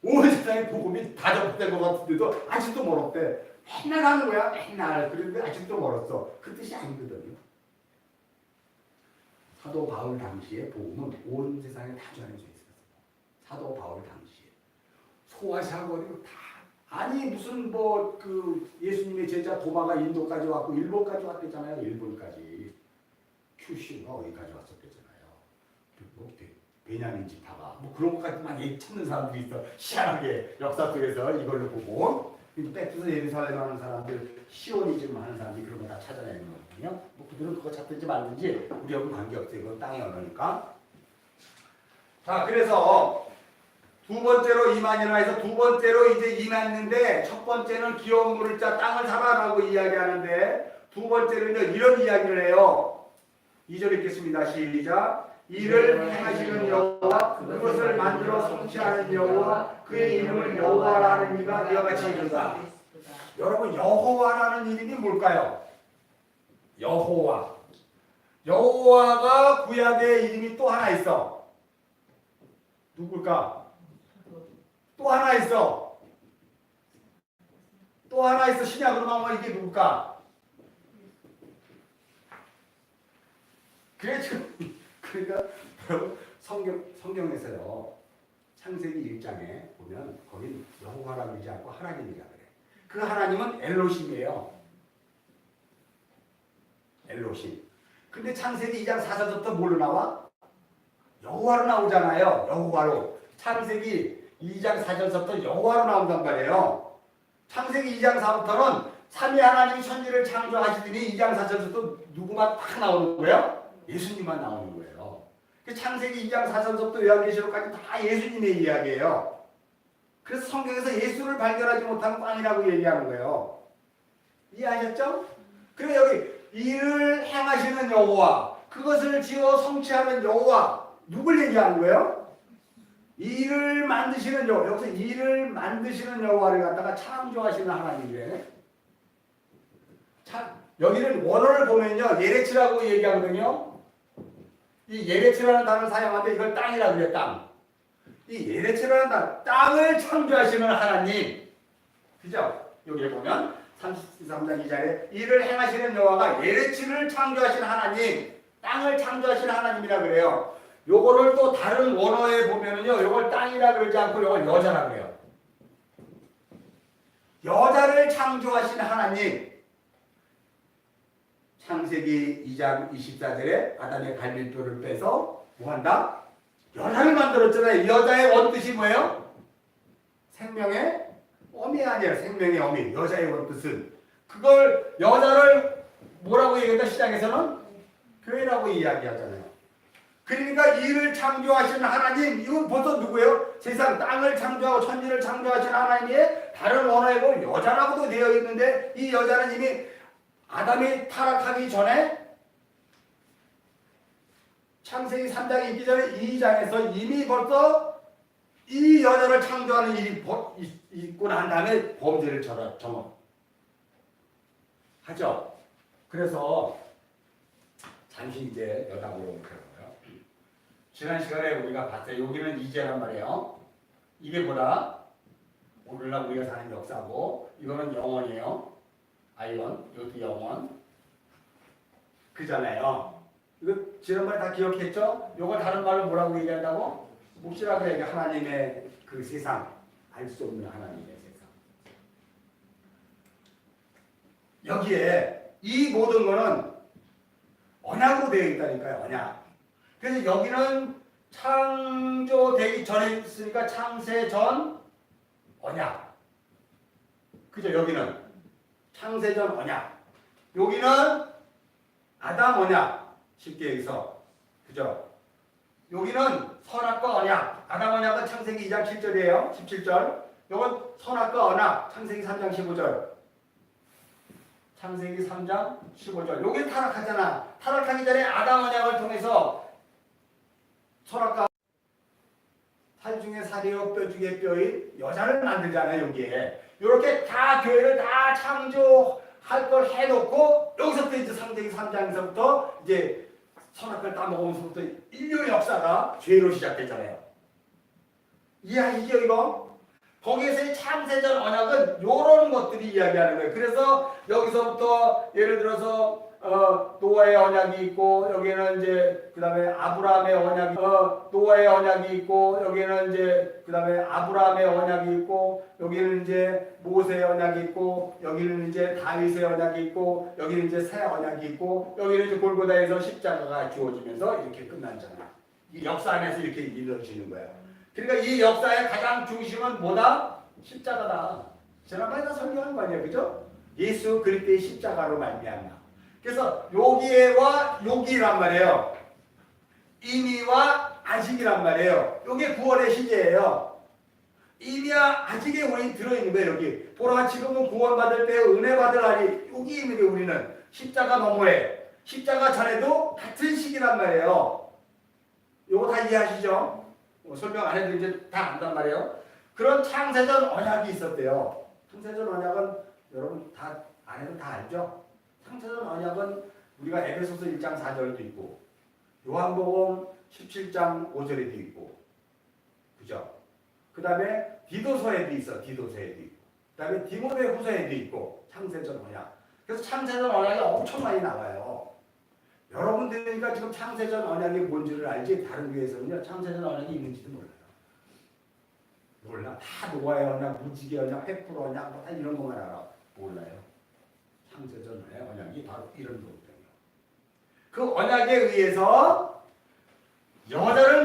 온 세상에 복음이 다 접된 것 같은데도 아직도 멀었대. 맨날 하는 거야. 맨날. 그런데 아직도 멀었어. 그 뜻이 아니거든요. 사도 바울 당시에 복음은 온 세상에 다 전해져 있었어요. 사도 바울 당시에. 소아시아거리고 다. 아니 무슨 뭐 그 예수님의 제자 도마가 인도까지 왔고 일본까지 왔댔잖아요. 일본까지. 큐슈가 어디까지 왔었대잖아요. 뭐 베냐민 지파가 뭐 그런 것까지 많이 찾는 사람들이 있어. 희한하게 역사 속에서 이걸로 보고 백투더 예루살렘 하는 사람들, 시오니즘 하는 사람들이 그런 거 다 찾아내는 거거든요. 뭐 그들은 그거 찾든지 말든지 우리하고는 관계없어요. 이건 땅의 언어니까. 자, 그래서 두 번째로 이만이라 해서 두 번째로 이제 임했는데 첫 번째는 기업 물을 자 땅을 사라라고 이야기하는데 두 번째는 이런 이야기를 해요. 2절 읽겠습니다. 시작. 이를 행하시는 여호와 그것을 만들어 성취하는 여호와 그의 이름을 여호와라는 이가 이와 같이 이르다. 여러분 여호와라는 이름이 뭘까요? 여호와. 여호와가 구약의 이름이 또 하나 있어. 누굴까? 또 하나 있어. 또 하나 있어. 신약으로 나오면 이게 누굴까? 그러니까 성경에서요. 창세기 1장에 보면 거긴 여호와라고 그러지 않고 하나님이라 그래. 그 하나님은 엘로심이에요. 엘로심. 근데 창세기 2장 4절부터 뭘로 나와? 여호와로 나오잖아요. 여호와로. 창세기 2장 4절부터 여호와로 나온단 말이에요. 창세기 2장 4부터는 삼위 하나님이 천지를 창조하시더니 2장 4절부터 누구만 딱 나오는 거예요? 예수님만 나오는 거예요. 창세기 2장 4절부터 요한계시록까지 다 예수님의 이야기예요. 그래서 성경에서 예수를 발견하지 못하면 꽝이라고 얘기하는 거예요. 이해하셨죠? 그래 여기 이를 행하시는 여호와, 그것을 지어 성취하는 여호와, 누굴 얘기하는 거예요? 이를 만드시는 여호와. 여기서 이를 만드시는 여호와를 갖다가 창조하시는 하나님이래. 여기는 원어를 보면요 예레츠라고 얘기하거든요. 이 예레츠라는 단어를 사용하는데 이걸 땅이라고 그래요. 땅. 이 예레츠라는 단어, 땅을 창조하시는 하나님. 그죠? 여기에 보면 33장 2절에 이를 행하시는 여호와가 예레츠를 창조하신 하나님, 땅을 창조하신 하나님이라 그래요. 요거를 또 다른 원어에 보면은요, 요걸 땅이라 그러지 않고 요걸 여자라 그래요. 여자를 창조하신 하나님. 창세기 2장 24절에 아담의 갈빗돌을 빼서 뭐한다? 여자를 만들었잖아요. 여자의 원뜻이 뭐예요? 생명의 어미 아니에요. 생명의 어미. 여자의 원뜻은. 그걸 여자를 뭐라고 얘기했다 시장에서는? 교회라고 이야기하잖아요. 그러니까 이를 창조하시는 하나님, 이건 벌써 누구예요? 세상 땅을 창조하고 천지를 창조하신 하나님의 다른 원어에 보면 여자라고도 되어 있는데 이 여자는 이미 아담이 타락하기 전에 창세기 3장에 있기 전에 2장에서 이미 벌써 이 여자를 창조하는 일이 있고 난 다음에 범죄를 하죠. 그래서 잠시 이제 여담으로 올게요. 지난 시간에 우리가 봤어요. 여기는 이제란 말이에요. 이게 뭐다? 오늘날 우리가 사는 역사고 이거는 영원이에요. 아이원, 이것도 영원. 그잖아요. 이거 지난번에 다 기억했죠? 이걸 다른 말로 뭐라고 얘기한다고? 묵시라고 얘기. 하나님의 그 세상, 알 수 없는 하나님의 세상. 여기에 이 모든 거는 언약으로 되어 있다니까요. 언약. 그래서 여기는 창조되기 전에 있으니까 창세 전 언약. 그죠? 여기는 창세 전 언약. 여기는 아담 언약. 쉽게 여기서. 그죠? 여기는 선악과 언약. 아담 언약은 창세기 2장 7절이에요. 17절. 이건 선악과 언약. 창세기 3장 15절. 창세기 3장 15절. 여기 타락하잖아. 타락하기 전에 아담 언약을 통해서 선악과 살 중에 살이요 뼈 중에 뼈인 여자를 만들잖아요. 여기에. 이렇게 다 교회를 다 창조할 걸 해놓고 여기서부터 이제 창세기 3장에서부터 이제 선악과를 따먹으면서부터 인류 역사가 죄로 시작됐잖아요. 이해하시죠 이거? 거기에서의 창세전 언약은 이런 것들이 이야기하는 거예요. 그래서 여기서부터 예를 들어서 노아의 언약이 있고 여기는 이제 그다음에 아브라함의 언약이 노아의 언약이 있고 여기는 이제 그다음에 아브라함의 언약이 있고 여기는 이제 모세의 언약이 있고 여기는 이제 다윗의 언약이 있고 여기는 이제 새 언약이 있고 여기는 이제 골고다에서 십자가가 주어지면서 이렇게 끝나잖아요. 이 역사 안에서 이렇게 이루어지는 거예요. 그러니까 이 역사의 가장 중심은 뭐다? 십자가다. 지난번에 다 설명한 거 아니에요, 그죠? 예수 그리스도의 십자가로 말미암아. 그래서 여기와 여기란 말이에요. 이미와 아직이란 말이에요. 이게 구원의 시제예요. 이미와 아직에 우리 들어있는 거예요. 여기 보라 지금은 구원받을 때 은혜 받을 날이 여기 있는 게 우리는 십자가 너머에 십자가 전에도 같은 시기란 말이에요. 요거 다 이해하시죠? 설명 안 해도 이제 다 안단 말이에요. 그런 창세전 언약이 있었대요. 창세전 언약은 여러분 다 안 해도 다 알죠? 창세전 언약은 우리가 에베소서 1장 4절도 있고 요한복음 17장 5절에도 있고 그죠? 그 다음에 디도서에도 있어. 디도서에도 있고 그 다음에 디모데후서에도 있고 창세전 언약. 그래서 창세전 언약이 엄청 많이 나와요. 여러분들이니까 지금 창세전 언약이 뭔지를 알지 다른 교회에서는요 창세전 언약이 있는지도 몰라요. 몰라. 다 노아의 언약, 무지개 언약, 횃불 언약 뭐 다 이런 것만 알아. 몰라요. 창세전 언약이 바로 이런 거거든요. 그 언약에 의해서 여자를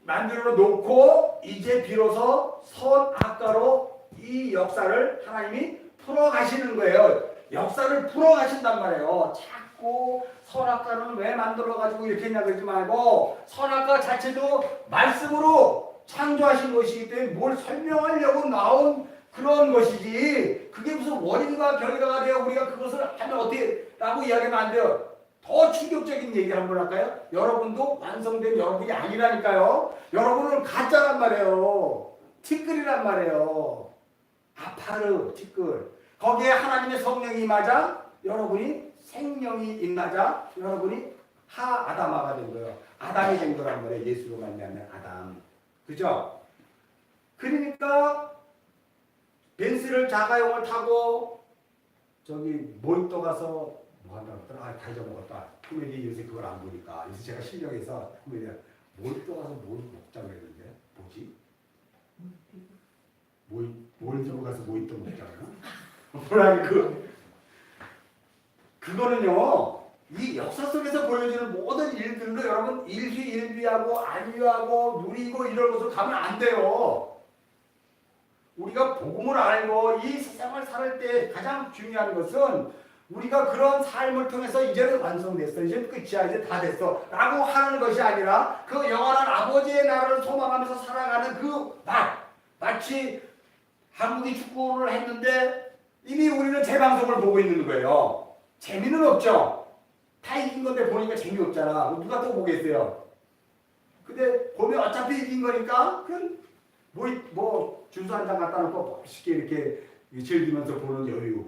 만들어 놓고 이제 비로소 선악과로 이 역사를 하나님이 풀어가시는 거예요. 역사를 풀어가신단 말이에요. 자꾸 선악과는 왜 만들어가지고 이렇게 했냐 그러지 말고 선악과 자체도 말씀으로 창조하신 것이기 때문에 뭘 설명하려고 나온 그런 것이지 그게 무슨 원인과 결과가 되어 우리가 그것을 하면 어떻게 라고 이야기하면 안 돼요. 더 충격적인 얘기를 한번 할까요? 여러분도 완성된 여러분이 아니라니까요. 여러분은 가짜란 말이에요. 티끌이란 말이에요. 아파르 티끌. 거기에 하나님의 성령이 임하자 여러분이 생명이 임하자 여러분이 아다마가 된 거예요. 아담이 된 거란 말이에요. 예수로 말미암는 아담. 그죠? 그러니까 벤츠를 자가용을 타고 저기 모히또 가서 뭐 한다 그랬더라. 다 잊어먹었다. 코미디 요새 그걸 안 보니까 요새 제가 실력에서 코미디 모히또 가서 뭘 먹자고 그랬는데 뭐지? 모히또 가서 모히또 먹자고 그러나? 뭐라 그거는요. 이 역사 속에서 보여주는 모든 일들로 여러분 일희일비하고 안위하고 누리고 이런 것으로 가면 안 돼요. 우리가 복음을 알고 이 세상을 살 때 가장 중요한 것은 우리가 그런 삶을 통해서 이제는 완성됐어. 이제 끝이야. 이제 다 됐어. 라고 하는 것이 아니라 그 영원한 아버지의 나라를 소망하면서 살아가는 그 마치 한국이 축구를 했는데 이미 우리는 재방송을 보고 있는 거예요. 재미는 없죠. 다 이긴 건데 보니까 재미없잖아. 누가 또 보겠어요. 근데 보면 어차피 이긴 거니까 그건 주스 한 잔 갖다 놓고 멋있게 이렇게 즐기면서 보는 여유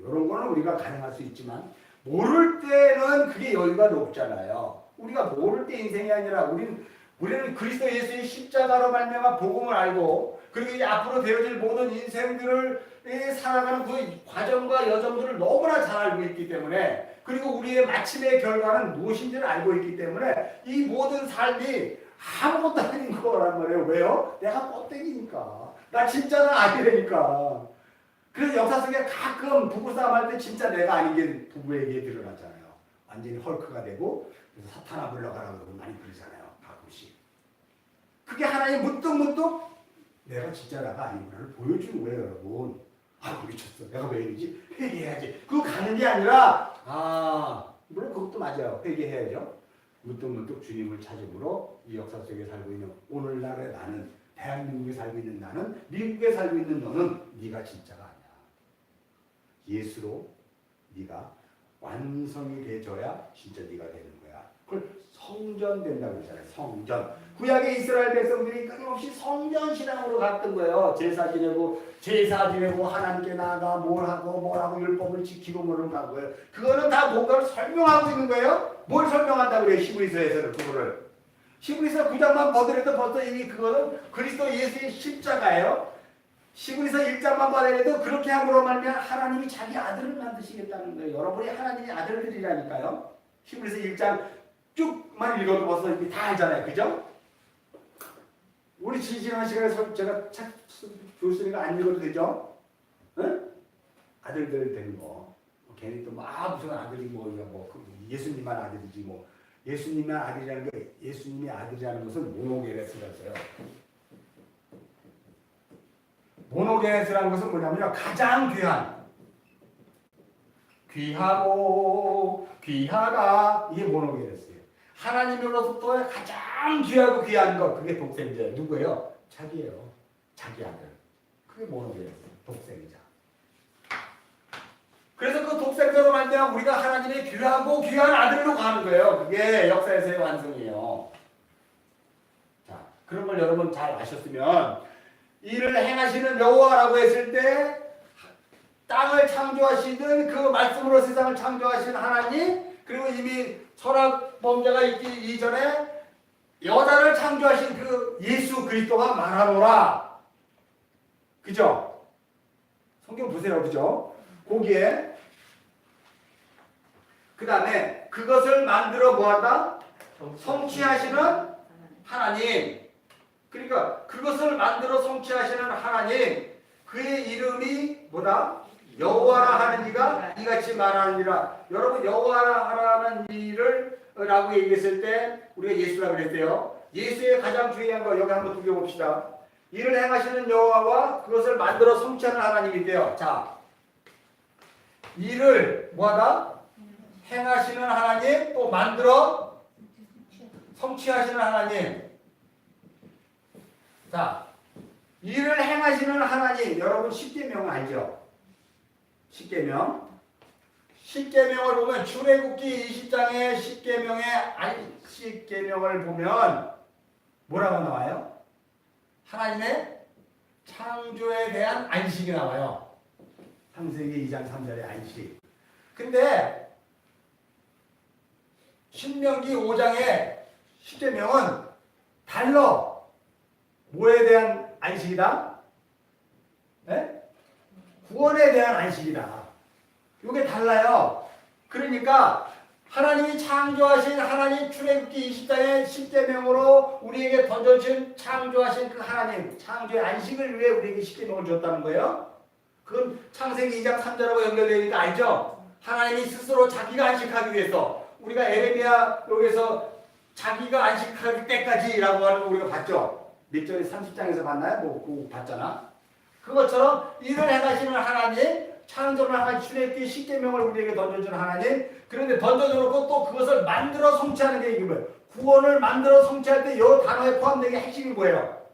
이런 거는 우리가 가능할 수 있지만 모를 때는 그게 여유가 높잖아요. 우리가 모를 때 인생이 아니라 우리는 그리스도 예수의 십자가로 말미암아 복음을 알고 그리고 이제 앞으로 되어질 모든 인생들을 살아가는 그 과정과 여정들을 너무나 잘 알고 있기 때문에 그리고 우리의 마침의 결과는 무엇인지를 알고 있기 때문에 이 모든 삶이 아무것도 아닌 거란 말이에요. 왜요? 내가 껍데기니까. 나 진짜는 아니라니까. 그래서 역사 속에 가끔 부부싸움 할 때 진짜 내가 아닌 게 부부에게 드러나잖아요. 완전히 헐크가 되고 그래서 사탄아 물러가라고 그러고 많이 그러잖아요. 가끔씩. 그게 하나님 문득문득 내가 진짜 나가 아니구나를 보여주는 거예요. 여러분. 미쳤어. 내가 왜 이러지? 회개해야지. 그거 가는 게 아니라 물론 그것도 맞아요. 회개해야죠. 문득문득 주님을 찾음으로 이 역사 속에 살고 있는 오늘날의 나는 대한민국에 살고 있는 나는 미국에 살고 있는 너는 네가 진짜가 아니야. 예수로 네가 완성이 돼줘야 진짜 네가 되는 거야. 그걸 성전 된다고 그러잖아요. 성전. 구약의 이스라엘 백성들이 끊임없이 성전 신앙으로 갔던 거예요. 제사 지내고 하나님께 나아가 뭘 하고 율법을 지키고 뭐를 가고요. 그거는 다 뭔가를 설명하고 있는 거예요. 뭘 설명한다고 그래요? 히브리서에서는 그거를. 히브리서 9장만 보더라도 벌써 이미 그거는 그리스도 예수의 십자가예요. 히브리서 1장만 봐도 그렇게 함으로 말미암아 하나님이 자기 아들을 만드시겠다는 거예요. 여러분이 하나님의 아들들이라니까요. 히브리서 1장 쭉만 읽어도 벌써 이미 다 알잖아요. 그죠? 우리 지난 시간에 제가 책 교수님과 안 읽어도 되죠? 응? 아들들 되는 거. 괜히 또 막 무슨 아들이 예수님만 아들이지 뭐. 예수님의 아들이라는 게 예수님의 아들이라는 것은 모노게네스였어요. 모노게네스라는 것은 뭐냐면요. 가장 귀하고 귀하다. 이게 모노게네스예요. 하나님으로부터 가장 귀하고 귀한 것. 그게 독생자. 누구예요? 자기예요. 자기 아들. 그게 모노게네스. 독생자. 그래서 그 독생자로 말미암아 우리가 하나님의 귀하고 귀한 아들로 가는 거예요. 그게 역사에서의 완성이에요. 자, 그런 걸 여러분 잘 아셨으면 이를 행하시는 여호와라고 했을 때 땅을 창조하시는 그 말씀으로 세상을 창조하신 하나님, 그리고 이미 선악 범죄가 있기 이전에 여자를 창조하신 그 예수 그리스도가 말하노라. 그죠? 성경 보세요. 그죠? 거기에 그 다음에 그것을 만들어 뭐한다? 성취하시는 하나님. 그러니까 그것을 만들어 성취하시는 하나님, 그의 이름이 뭐다? 여호와라 하는 이가 이같이 말하느니라. 여러분 여호와라 하는 이를 라고 얘기했을 때 우리가 예수라고 그랬대요. 예수의 가장 중요한 거 여기 한번 두개 봅시다. 이를 행하시는 여호와와 그것을 만들어 성취하는 하나님인데요. 자, 이를 뭐하다? 행하시는 하나님, 또 만들어 성취하시는 하나님. 자, 이를 행하시는 하나님. 여러분 십계명 알죠? 십계명. 십계명을 보면 출애굽기 20장의 십계명을 보면 뭐라고 나와요? 하나님의 창조에 대한 안식이 나와요. 창세기 2장 3절의 안식. 근데 신명기 5장의 십계명은 달라. 뭐에 대한 안식이다? 네? 구원에 대한 안식이다. 이게 달라요. 그러니까 하나님이 창조하신 하나님, 출애굽기 20장의 십계명으로 우리에게 던져진 창조하신 그 하나님, 창조의 안식을 위해 우리에게 십계명을 줬다는 거예요. 그건 창세기 2장 3절하고 연결되니까 알죠? 하나님이 스스로 자기가 안식하기 위해서, 우리가 에레미야 여기서 자기가 안식할 때까지라고 하는 거 우리가 봤죠? 몇 절에 30장에서 봤나요? 그거 봤잖아. 그것처럼 일을 행하시는 하나님, 창조를 하는 출애굽기 십계명을 우리에게 던져준 하나님, 그런데 던져놓고 또 그것을 만들어 성취하는 게 이게 뭐예요? 구원을 만들어 성취할 때 이 단어에 포함된 게 핵심이 뭐예요?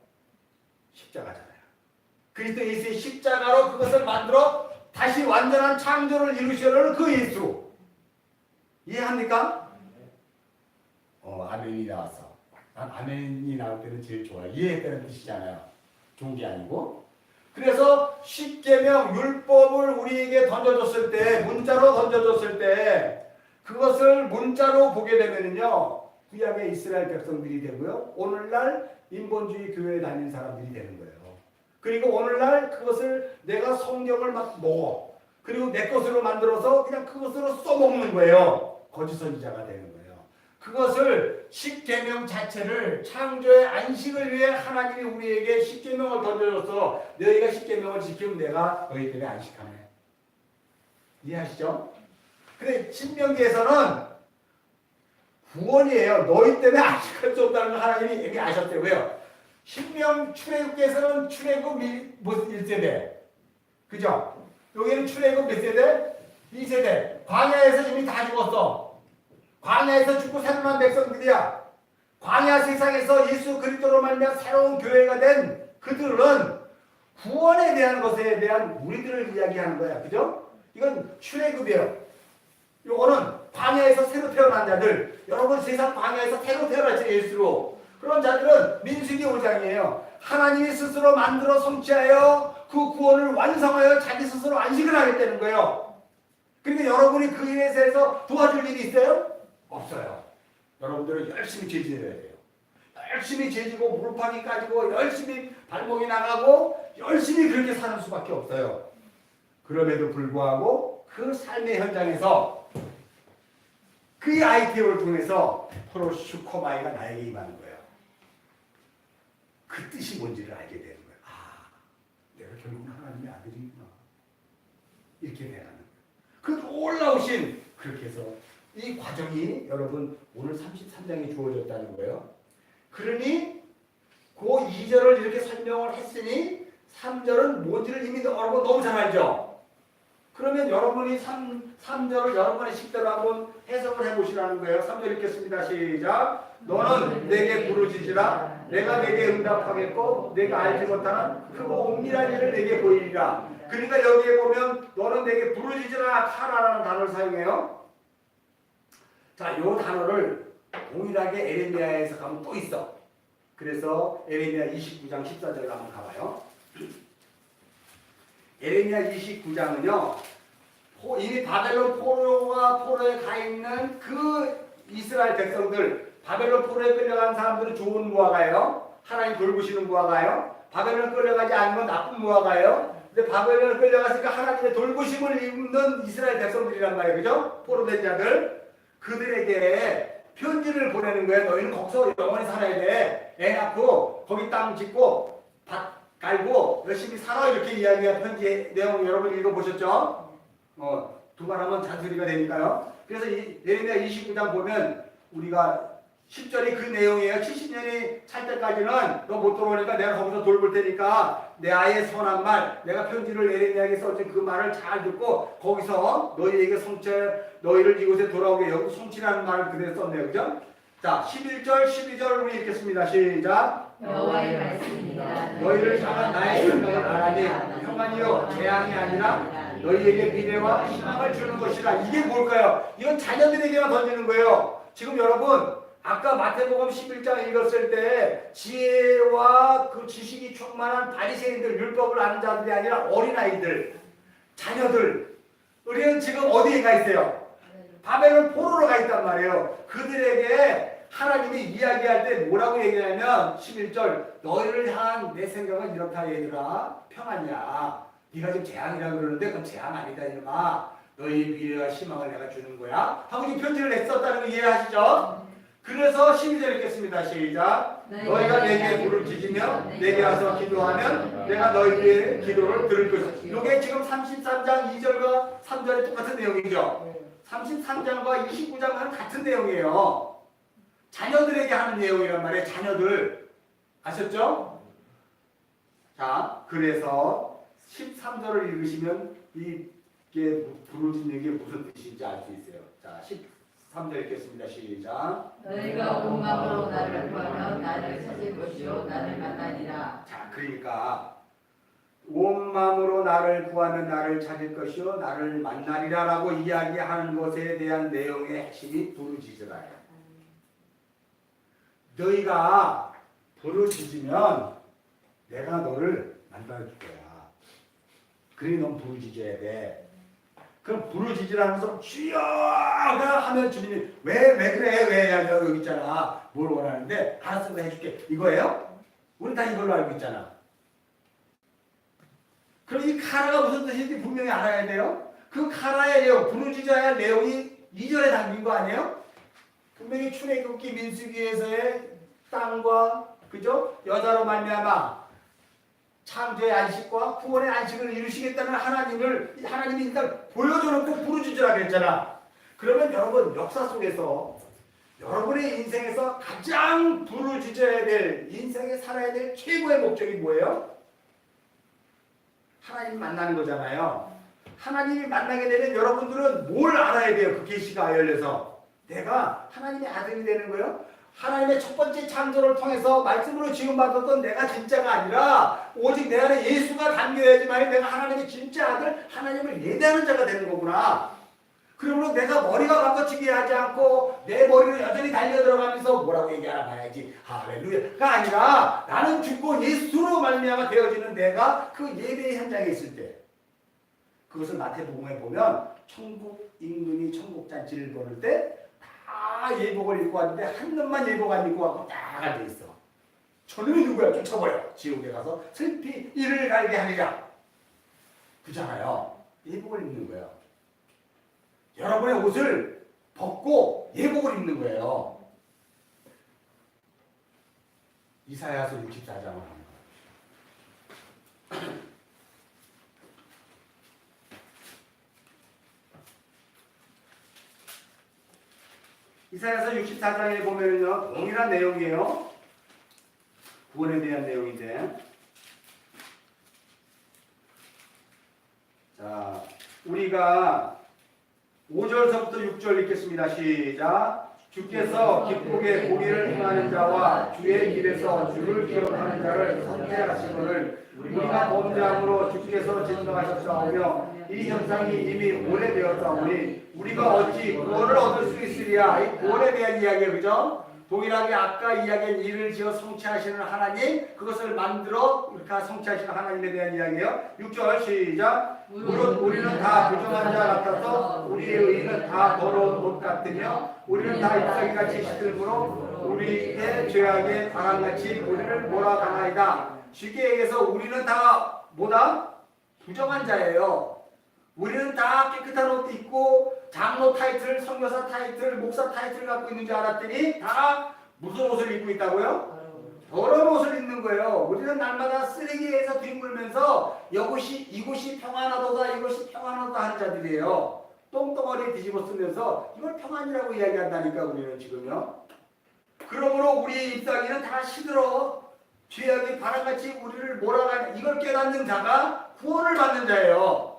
십자가잖아요. 그리스도 예수의 십자가로 그것을 만들어 다시 완전한 창조를 이루시려는 그 예수. 이해합니까? 아멘이 나왔어. 난 아멘이 나올 때는 제일 좋아. 이해했다는 뜻이잖아요. 좋은 게 아니고. 그래서 십계명 율법을 우리에게 던져줬을 때, 문자로 던져줬을 때, 그것을 문자로 보게 되면은요, 구약의 이스라엘 백성들이 되고요, 오늘날 인본주의 교회에 다니는 사람들이 되는 거예요. 그리고 오늘날 그것을 내가 성경을 막 먹어. 그리고 내 것으로 만들어서 그냥 그것으로 써먹는 거예요. 거짓 선지자가 되는 거예요. 그것을 십계명 자체를 창조의 안식을 위해 하나님이 우리에게 십계명을 던져줘서 너희가 십계명을 지키면 내가 너희 때문에 안식하네. 이해하시죠? 근데 신명기에서는 구원이에요. 너희 때문에 안식할 수 없다는 걸 하나님이 이미 아셨대요. 왜요? 신명 출애굽기에서는 출애굽 1세대. 그죠? 여기는 출애굽 몇 세대? 2세대. 광야에서 이미 다 죽었어. 광야에서 죽고 살아난 백성들이야. 광야 세상에서 예수 그리스도로 말미암아 새로운 교회가 된 그들은 구원에 대한 것에 대한 우리들을 이야기하는 거야. 그죠? 이건 출애굽이에요. 요거는 광야에서 새로 태어난 자들. 여러분 세상 광야에서 새로 태어났죠. 예수로. 그런 자들은 민수기 5장이에요. 하나님이 스스로 만들어 성취하여 그 구원을 완성하여 자기 스스로 안식을 하겠다는 거예요. 그러니까 여러분이 그 일에 대해서 도와줄 일이 있어요? 없어요. 여러분들은 열심히 죄지어야 돼요. 열심히 죄지고 물파기 까지고 열심히 발목이 나가고 열심히 그렇게 사는 수밖에 없어요. 그럼에도 불구하고 그 삶의 현장에서 그 아이템을 통해서 프로슈코마이가 나에게 임하는 거예요. 그 뜻이 뭔지를 알게 되는 거예요. 아, 내가 결국은 하나님의 아들이구나. 이렇게 되는 거예요. 그 놀라우신, 그렇게 해서 이 과정이 여러분 오늘 33장에 주어졌다는 거예요. 그러니 그 2절을 이렇게 설명을 했으니 3절은 뭔지를 이미 여러분 너무 잘 알죠? 그러면 여러분이 3절을 여러분의 식대로 한번 해석을 해보시라는 거예요. 3절 읽겠습니다. 시작. 너는 내게 부르짖으라. 내가 내게 응답하겠고 내가 알지 못하는 크고 은밀한 일을 내게 보이리라. 그러니까 여기에 보면 너는 내게 부르짖으라 카라라는 단어를 사용해요. 자, 이 단어를 동일하게 에레미야에서 가면 또 있어. 그래서 에레미야 29장 14절에 한번 가봐요. 에레미야 29장은요. 이미 바벨론 포로에 가 있는 그 이스라엘 백성들, 바벨론 포로에 끌려간 사람들은 좋은 무화과예요. 하나님 돌보시는 무화과예요. 바벨론 끌려가지 않으면 나쁜 무화과예요. 근데 바벨론을 끌려갔으니까 하나님의 돌보심을 입는 이스라엘 백성들이란 말이에요. 그죠? 포로된 자들. 그들에게 편지를 보내는 거예요. 너희는 거기서 영원히 살아야 돼. 애 낳고 거기 땅 짓고 밭 깔고 열심히 살아. 이렇게 이야기한 편지 내용 여러분 읽어보셨죠? 두말하면 잔소리가 되니까요. 그래서 이 예레미야 29장 보면 우리가 10절이 그 내용이에요. 70년이 찰 때까지는 너 못 들어오니까 내가 거기서 돌볼 테니까 내 아이의 선한 말, 내가 편지를 예레미야에게 써준 그 말을 잘 듣고 거기서 너희에게 너희를 이곳에 돌아오게 여기 성취라는 말을 그대로 썼네요. 그죠? 자, 11절, 12절 우리 읽겠습니다. 시작. 여호와의 말씀입니다. 너희를 향한 나의 생각은 하나님 평안이요 재앙이 아니라 너희에게 미래와 희망을 주는 것이라. 이게 뭘까요? 이건 자녀들에게만 던지는 거예요. 지금 여러분 아까 마태복음 11장 읽었을 때 지혜와 그 지식이 충만한 바리새인들, 율법을 아는 자들이 아니라 어린아이들, 자녀들, 우리는 지금 어디에 가 있어요? 바벨론 포로로 가 있단 말이에요. 그들에게 하나님이 이야기할 때 뭐라고 얘기하냐면 11절 너희를 향한 내 생각은 이렇다 얘들아 평안이야. 네가 지금 재앙이라고 그러는데 그건 재앙 아니다 이놈아. 너희 미래와 희망을 내가 주는 거야. 하고 이 편지를 냈었다는 거 이해하시죠? 그래서 12절 읽겠습니다. 시작. 너희가 내게 부르짖으며 내게 와서 기도하면 내가 너희의 기도를 들을 것이다. 이게 지금 33장 2절과 3절이 똑같은 내용이죠. 33장과 29장은 같은 내용이에요. 자녀들에게 하는 내용이란 말이에요. 자녀들. 아셨죠? 자, 그래서 13절을 읽으시면 이게 부르짖는 게 무슨 뜻인지 알 수 있어요. 자, 13절 읽겠습니다. 시작. 너희가 온 마음으로 나를 구하면 나를 찾을 것이요 나를 만나리라. 자, 그러니까 온 마음으로 나를 구하면 나를 찾을 것이요 나를 만나리라 라고 이야기하는 것에 대한 내용의 핵심이 부르짖으라예요. 너희가 부르짖으면 내가 너를 만나줄 거야. 그러니 넌 부르짖어야 돼. 그럼 부르짖으라면서 주여 하면 주님이 왜 그래 왜 여기 있잖아. 뭘 원하는데 알았어 내가 해줄게. 이거예요? 우리 다 이걸로 알고 있잖아. 그럼 이 카라가 무슨 뜻인지 분명히 알아야 돼요. 그 카라의 내용, 부르짖어야 할 내용이 2절에 담긴 거 아니에요? 분명히 출애굽기 민수기에서의 땅과 그죠? 여자로 말미암아 창조의 안식과 구원의 안식을 이루시겠다는 하나님이 일단 보여줘놓고 부르짖으라 그랬잖아. 그러면 여러분 역사 속에서 여러분의 인생에서 가장 부르짖어야 될 인생에 살아야 될 최고의 목적이 뭐예요? 하나님 만나는 거잖아요. 하나님이 만나게 되면 여러분들은 뭘 알아야 돼요? 그 계시가 열려서 내가 하나님의 아들이 되는 거예요. 하나님의 첫 번째 창조를 통해서 말씀으로 지음받았던 내가 진짜가 아니라 오직 내 안에 예수가 담겨야지만 내가 하나님의 진짜 아들, 하나님을 예배하는 자가 되는 거구나. 그러므로 내가 머리가 바꿔치기 하지 않고 내 머리를 여전히 달려들어가면서 뭐라고 얘기하나 봐야지. 할렐루야가 아니라 나는 죽고 예수로 말미암아 되어지는 내가 그 예배 현장에 있을 때, 그것을 마태복음에 보면 천국 임금이 천국 잔치를 벌일 때 다 예복을 입고 왔는데 한 놈만 예복 안 입고 와서 딱 앉아 있어. 저놈이 누구야? 쫓아버려. 지옥에 가서 슬피 이를 갈게 하리라. 그잖아요. 예복을 입는 거예요. 여러분의 옷을 벗고 예복을 입는 거예요. 이사야서 64장을 하는 거예요. 이사야서 64장에 보면요, 동일한 내용이에요. 구원에 대한 내용인데, 자, 우리가 5절서부터 6절 읽겠습니다. 시작. 주께서 기쁘게 고기를 행하는 자와 주의 길에서 주를 기억하는 자를 선택하시거늘 우리가 범죄함으로 주께서 진노하셨사오며 이 현상이 이미 오래되었사오니 우리가 어찌 구원을 얻을 수 있으리야. 이 구원에 대한 이야기예요. 그죠? 동일하게 아까 이야기한 일을 지어 성취하시는 하나님, 그것을 만들어 이렇게 성취하시는 하나님에 대한 이야기예요. 6절 시작. 무릇 우리는 다 부정한 자 같아서 우리의 의는 다 더러운 옷 같으며 우리는 다 잎사귀같이 시들므로 우리의 죄악의 바람같이 우리를 몰아가나이다. 쉽게 얘기해서 우리는 다 뭐다? 부정한 자예요. 우리는 다 깨끗한 옷도 입고 장로 타이틀, 선교사 타이틀, 목사 타이틀 갖고 있는 줄 알았더니 다 무슨 옷을 입고 있다고요? 더러운 옷을 입는 거예요. 우리는 날마다 쓰레기에서 뒹굴면서 이곳이 평안하도다, 이곳이 평안하다 하는 자들이에요. 똥덩어리 뒤집어 쓰면서 이걸 평안이라고 이야기한다니까 우리는 지금요. 그러므로 우리의 잎사귀는 다 시들어 죄악이 바람같이 우리를 몰아가는, 이걸 깨닫는 자가 구원을 받는 자예요.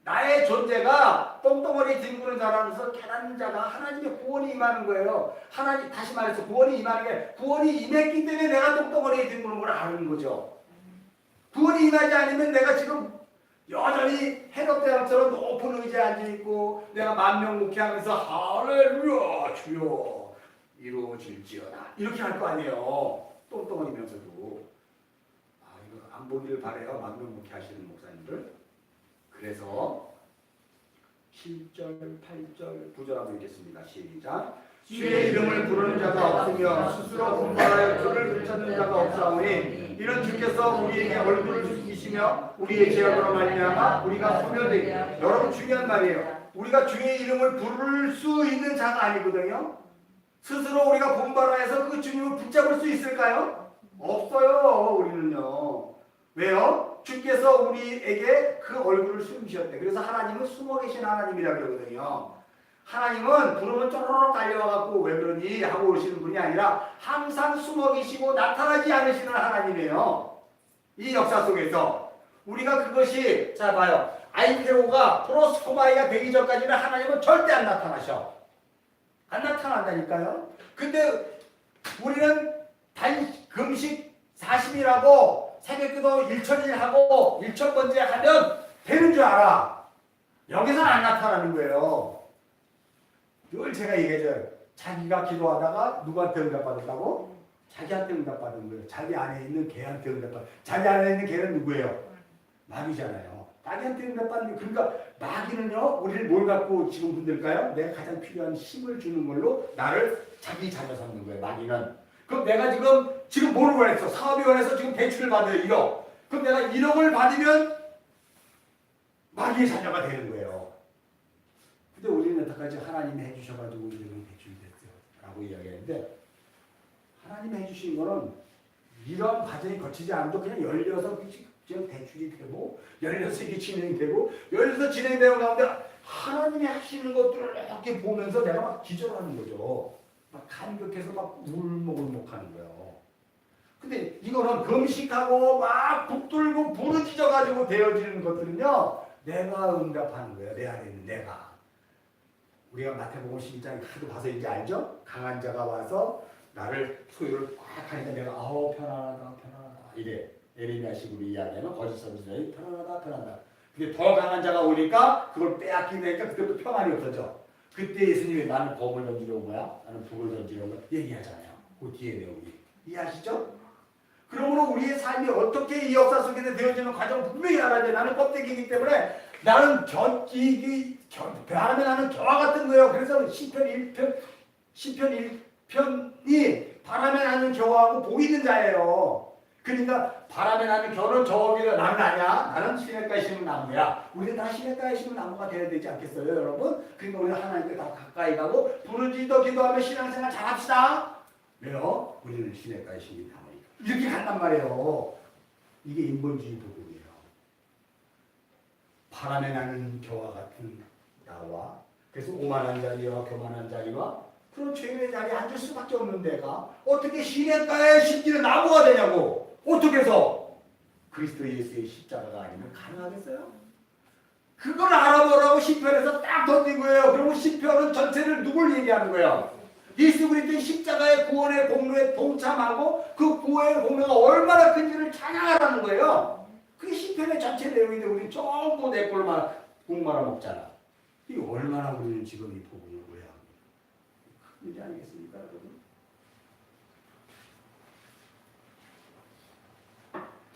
나의 존재가 똥덩어리 뒹구는 자라면서 깨닫는 자가 하나님의 구원이 임하는 거예요. 하나님, 다시 말해서 구원이 임하는 게, 구원이 임했기 때문에 내가 똥덩어리에 뒹구는 걸 아는 거죠. 구원이 임하지 않으면 내가 지금 여전히 헤롯대왕처럼 높은 의자에 앉아있고 내가 만명 목회하면서 할렐루야 주여 이루어질지어다 이렇게 할 거 아니에요. 똥덩어리면서도. 이거 안 보기를 바래요. 만명 목회하시는 목사님들. 그래서 7절, 8절, 9절 한번 읽겠습니다. 시작. 주의 이름을 부르는 자가 없으며 스스로 분발하여 주를 붙잡는 자가 없사오니 이는 주께서 우리에게 얼굴을 숨기시며 우리의 죄악으로 말미암아 우리가 소멸되게. 여러분 중요한 말이에요. 우리가 주의 이름을 부를 수 있는 자가 아니거든요. 스스로 우리가 분발하여서 그 주님을 붙잡을 수 있을까요? 없어요. 우리는요. 왜요? 주께서 우리에게 그 얼굴을 숨기셨대. 그래서 하나님은 숨어 계신 하나님이라 그러거든요. 하나님은 부르면 쪼르륵 달려와갖고 왜 그러니 하고 오시는 분이 아니라 항상 숨어 계시고 나타나지 않으시는 하나님이에요. 이 역사 속에서 우리가 그것이, 자 봐요. 아이페오가 프로스코바이가 되기 전까지는 하나님은 절대 안 나타나셔. 안 나타난다니까요. 근데 우리는 금식 40일하고 새벽기도 1000일 하고 1000번째 하면 되는 줄 알아. 여기서는 안 나타나는 거예요. 늘 제가 얘기해줘요. 자기가 기도하다가 누구한테 응답받았다고? 자기한테 응답받은 거예요. 자기 안에 있는 개한테 응답받은. 자기 안에 있는 개는 누구예요? 마귀잖아요. 마귀한테 응답받는. 그러니까 마귀는요, 우리를 뭘 갖고 지금 흔들까요? 내가 가장 필요한 힘을 주는 걸로 나를 자기 자녀 삼는 거예요. 마귀는. 그럼 내가 지금 뭘 원했어? 사업이 원해서 지금 대출을 받아요. 1억. 그럼 내가 1억을 받으면 마귀의 자녀가 되는 거예요. 근데 우리는 여태까지 하나님이 해주셔가지고 우리는 대출이 됐어요. 라고 이야기했는데, 하나님이 해주신 거는 이런 과정이 거치지 않아도 그냥 열려서 그냥 대출이 되고, 열려서 이게 진행되고, 열려서 진행되는 가운데 하나님이 하시는 것들을 이렇게 보면서 내가 막 기절하는 거죠. 막 감격해서 막 울먹울먹하는 거예요. 근데 이거는 금식하고 막 북들고 부르짖어가지고 되어지는 것들은요, 내가 응답하는 거예요. 내 안에 있는 내가. 우리가 마태복음 12장 하도 봐서 이제 알죠? 강한 자가 와서 나를 소유를 꽉 하니까 내가 편안하다 이래. 에레미야식으로 이야기하면 거짓 선지자들이 편안하다. 근데 더 강한 자가 오니까 그걸 빼앗기니까 그때부터 평안이 없어져. 그때 예수님이 나는 검을 던지려고 거야, 나는 북을 던지려고 거야 얘기하잖아요. 그 뒤에 내용이 이해하시죠? 그러므로 우리의 삶이 어떻게 이 역사 속에서 되어지는 과정을 분명히 알아야 돼. 나는 껍데기이기 때문에 나는 바람에 나는 겨와 같은 거예요. 그래서 시편 1편이 바람에 나는 겨와하고 복 있는 자예요. 그러니까 바람에 나는 겨는 저기가 나는 아니야. 나는 시냇가에 심은 나무야. 우리는 다 시냇가에 심은 나무가 되어야 되지 않겠어요, 여러분? 그러니까 우리는 하나님께 더 가까이 가고 부르짖어 기도하며 신앙생활 잘합시다. 왜요? 우리는 시냇가에 심은 나무니까. 이렇게 간단 말이에요. 이게 인본주의 도덕이에요. 바람에 나는 겨와 같은 나와, 그래서 오만한 자리와 교만한 자리와 그런 죄인의 자리에 앉을 수밖에 없는 데가 어떻게 시냇가에 심기는 나무가 되냐고. 어떻게 해서? 그리스도 예수의 십자가가 아니면 가능하겠어요? 그걸 알아보라고 시편에서 딱 던진 거예요. 그리고 시편은 전체를 누굴 얘기하는 거예요? 예수 그리스도의 십자가의 구원의 공로에 동참하고 그 구원의 공로가 얼마나 큰지를 찬양하라는 거예요. 그게 시편의 전체 내용인데 우리 전부 내 꼴만 국 말아먹잖아. 이게 얼마나 우리는 지금 이 복음을 오해합니다. 큰 문제 아니겠습니까, 여러분?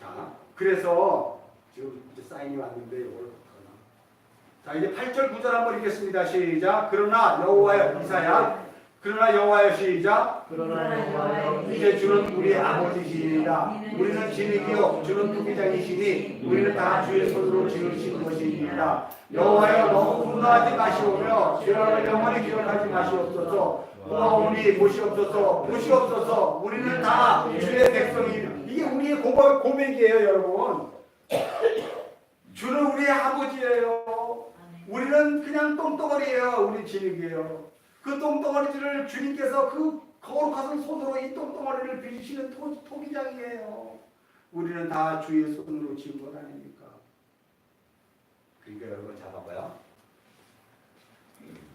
자, 그래서 지금 이제 사인이 왔는데 이걸 어떡하나. 자, 이제 8절 9절 한번 읽겠습니다. 시작. 그러나 여호와여, 이사야. 그러나 여호와여, 시작. 그러나 여호와여, 이제 주는 우리 아버지시니라. 우리는 진흙이요 주는 투기장이시니 우리는 다 주의 손으로 지으신 것이니라. 여호와여, 너무 분노하지 마시오며 죄악을 영원히 기억하지 마시옵소서. 고아오니 보시옵소서, 보시옵소서. 우리는 다 주의 백성이니. 이게 우리의 고백이에요, 여러분. 주는 우리의 아버지예요. 우리는 그냥 똥덩어리예요. 우리 진흙이에요. 그 똥덩어리들을 주님께서 그 거룩하신 손으로 이 똥덩어리를 빚으시는 토기장이에요. 우리는 다 주의 손으로 지은 것 아닙니까? 그러니까 여러분 잡아봐요.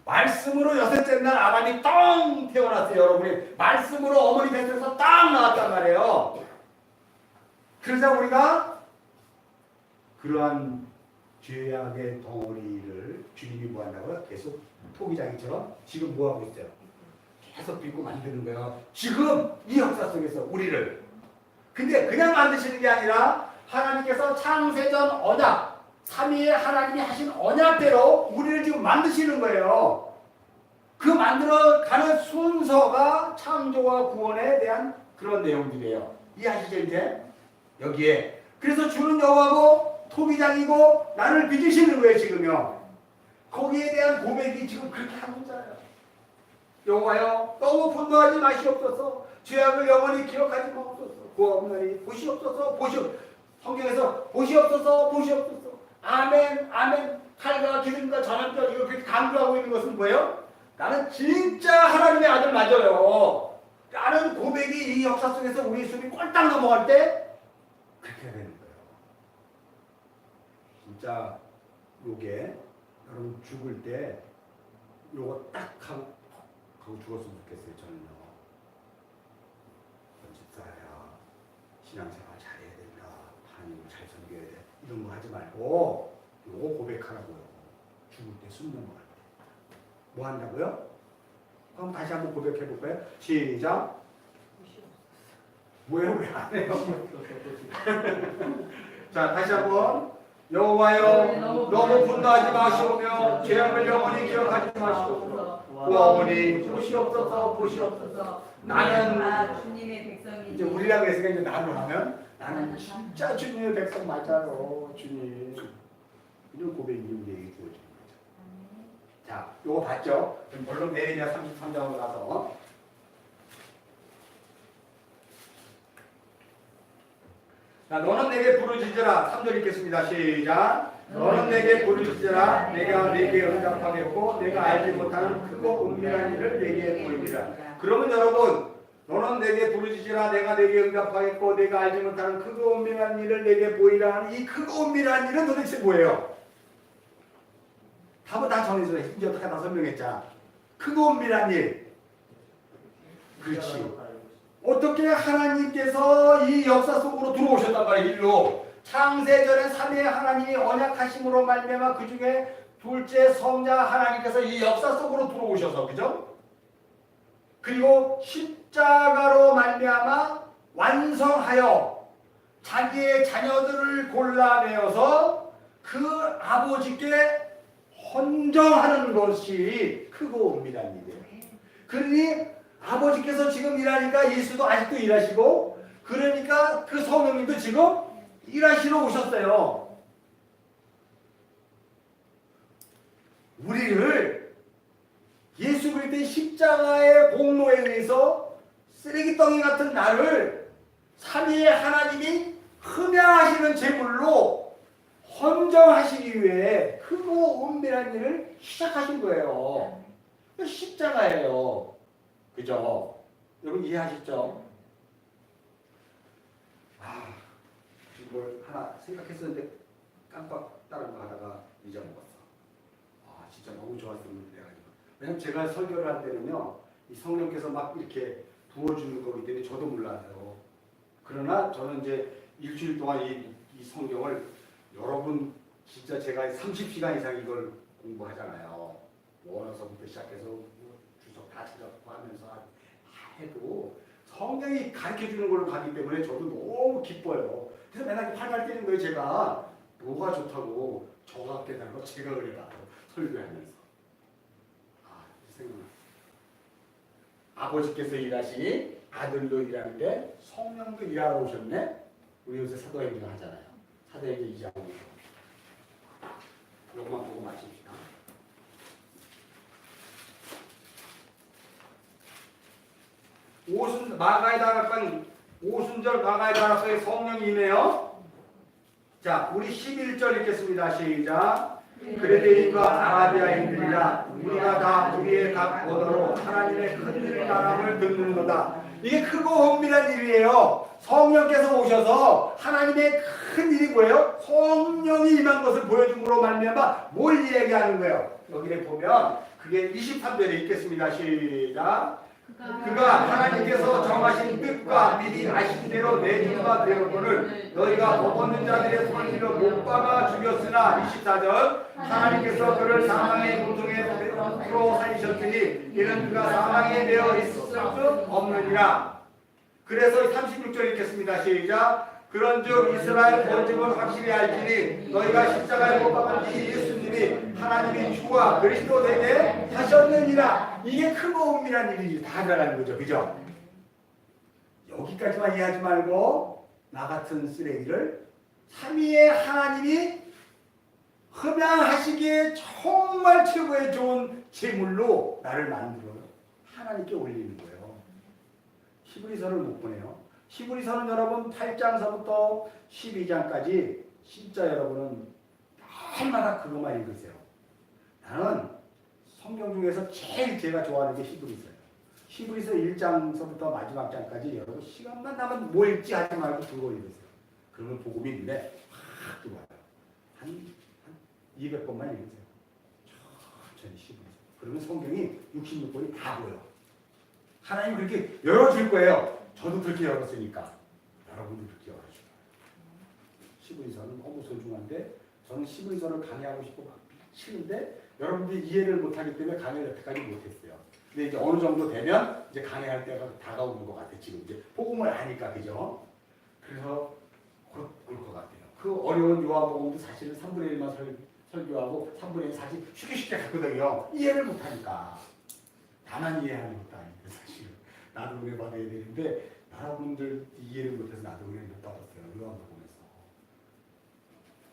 말씀으로 여섯째 날 아담이 똥 태어났어요. 여러분이 말씀으로 어머니 뱃속에서 딱 나왔단 말이에요. 그래서 우리가 그러한 죄악의 덩어리를 주님이 뭐 한다고요? 계속 토기장이처럼 지금 뭐 하고 있어요? 계속 빚고 만드는 거예요. 지금 이 역사 속에서 우리를. 근데 그냥 만드시는 게 아니라 하나님께서 창세전 언약, 삼위의 하나님이 하신 언약대로 우리를 지금 만드시는 거예요. 그 만들어가는 순서가 창조와 구원에 대한 그런 내용들이에요. 이해하시죠 이제? 여기에. 그래서 주는 여호와고 토기장이고 나를 빚으시는 거예요 지금요. 거기에 대한 고백이 지금 그렇게 하는 거잖아요. 여호와여, 너무 분노하지 마시옵소서. 죄악을 영원히 기억하지 마옵소서. 구하옵나니 보시옵소서. 성경에서 보시옵소서, 보시옵소서. 아멘, 아멘. 칼과 기름과 전함뼈 이렇게 강조하고 있는 것은 뭐예요? 나는 진짜 하나님의 아들 맞아요. 라는 고백이 이 역사 속에서 우리 숨이 꼴딱 넘어갈 때 그렇게 되는 거예요. 진짜 요게 여러분 죽을 때 요거 딱 하고 죽었으면 좋겠어요. 저는요. 집사야, 신앙생활 잘해야 된다. 하나님을 잘 섬겨야 돼. 이런 거 하지 말고 요거 고백하라고요. 죽을 때 숨 넘어갈 때. 뭐 한다고요? 그럼 다시 한번 고백해 볼까요? 시작. 뭐예요? 왜 안 해요? 자, 다시 한번. 여호와여, 너무 분노하지 마시오며 죄악을 영원히 기억하지 마시옵소서. 구하오니 보시옵소서, 보시옵소서. 나는 주님의 백성이니. 이제 우리라고 했으니까 이제 나로 하면 나는 진짜 주님의 백성 맞아요, 주님. 이런 고백이 우리에게 주어지는 거죠. 자, 요거 봤죠? 물론 내리냐 33장으로 가서. 자, 너는 내게 부르짖으라. 3절 읽겠습니다. 시작. 너는 내게 부르짖으라. 내가 내게 응답하겠고 내가 알지 못하는 크고 은밀한 일을 내게 보이리라. 그러면 여러분, 너는 내게 부르짖으라. 내가 내게 응답하겠고 내가 알지 못하는 크고 은밀한 일을 내게 보이라 하는 이 크고 은밀한 일은 도대체 뭐예요? 답은 다 정해져. 이제 어떻게 다 설명했잖아. 크고 은밀한 일. 그렇지. 어떻게 하나님께서 이 역사 속으로 들어오셨단 말이에요. 일로. 창세전에 삼위의 하나님이 언약하심으로 말미암아 그 중에 둘째 성자 하나님께서 이 역사 속으로 들어오셔서, 그죠? 그리고 십자가로 말미암아 완성하여 자기의 자녀들을 골라내어서 그 아버지께 헌정하는 것이 크고 은밀한 일이에요. 그러니 아버지께서 지금 일하니까 예수도 아직도 일하시고, 그러니까 그 성령님도 지금 일하시러 오셨어요. 우리를 예수 그리스도의 십자가의 공로에 의해서 쓰레기덩이 같은 나를 삼위의 하나님이 흠양하시는 제물로 헌정하시기 위해 크고 은밀한 일을 시작하신 거예요. 십자가예요. 그죠? 여러분 이해하시죠? 뭘 하나 생각했었는데 깜빡 다른 거 하다가 잊어먹었어. 진짜 너무 좋았으면 그래가지고. 왜냐면 제가 설교를 할 때는요, 이 성령께서 막 이렇게 부어주는 거기 때문에 저도 몰라요. 그러나 저는 이제 일주일 동안 이 성경을 여러분 진짜 제가 30시간 이상 이걸 공부하잖아요. 원어서부터 시작해서 주석 다 찾아서 하면서 해도 성경이 가르쳐주는 걸로 가기 때문에 저도 너무 기뻐요. 그래서 맨날 팔팔 뛰는 거예요. 제가 뭐가 좋다고 저가 깨달은 제가 그래라 설교하면서. 생각나. 아버지께서 일하시니 아들도 일하는데 성령도 일하러 오셨네. 우리 요새 사도행전 하잖아요. 사도행전 2장 5절. 이것만 보고 마칩시다. 마가의 다락방 오순절 마가의 다락방에 성령이 임해요. 자, 우리 11절 읽겠습니다. 시작. 그레데인과 아라비아인들이라 우리가 다 우리의 각 언어로 하나님의 큰 일을 말함을 듣는도다. 이게 크고 은밀한 일이에요. 성령께서 오셔서 하나님의 큰 일이 뭐예요? 성령이 임한 것을 보여줌으로 말미암아 뭘 이야기하는 거예요? 여기에 보면 그게 23절에 읽겠습니다. 시작. 그가 하나님께서 정하신 뜻과 미리 아신 대로 내주가 되었거늘 너희가 먹었는 자들의 손으로 못 박아 죽였으나 24절 하나님께서 그를 사망의 고통에 풀어 살리셨으니 이는 그가 사망에 되어 있을 수 없느니라. 그래서 36절 읽겠습니다. 시작. 그런즉 이스라엘 본집은 확실히 알지니 너희가 십자가에 못 박은 이 예수님이 하나님의 주와 그리스도 되게 하셨느니라. 이게 크고 은밀한 일이 다 들어가는 거죠. 그죠? 여기까지만 이해하지 말고 나 같은 쓰레기를 삼위의 하나님이 흠양하시기에 정말 최고의 좋은 제물로 나를 만들어 하나님께 올리는 거예요. 히브리서를 못 보내요. 히브리서는 여러분 8장서부터 12장까지 진짜 여러분은 날마다 그것만 읽으세요. 나는 성경 중에서 제일 제가 좋아하는 게 히브리서예요. 히브리서 1장서부터 마지막 장까지 여러분 시간만 나면 뭐 읽지 하지 말고 그거 읽으세요. 그러면 복음이 눈에 확 들어와요. 한 200번만 읽으세요. 천천히 히브리서. 그러면 성경이 66권이 다 보여. 하나님 그렇게 열어줄 거예요. 저도 그렇게 열었으니까 여러분도 그렇게 열어주세요. 히브리서는 너무 소중한데 저는 히브리서를 강의하고 싶고 막 미치는데 여러분들이 이해를 못하기 때문에 강의를 여태까지 못했어요. 근데 이제 어느 정도 되면 이제 강의할 때가 다가오는 것 같아요. 지금 이제 복음을 아니까 그죠? 그래서 곧 올 것 같아요. 그 어려운 요한복음도 사실은 3분의 1만 설교하고 3분의 1 사실 쉽게 갔거든요. 이해를 못하니까. 다만 이해하는 것도 아닌데 사실은. 나도 은혜 받아야 되는데 여러분들 이해를 못해서 나도 은혜 못 받았어요. 요한복음에서.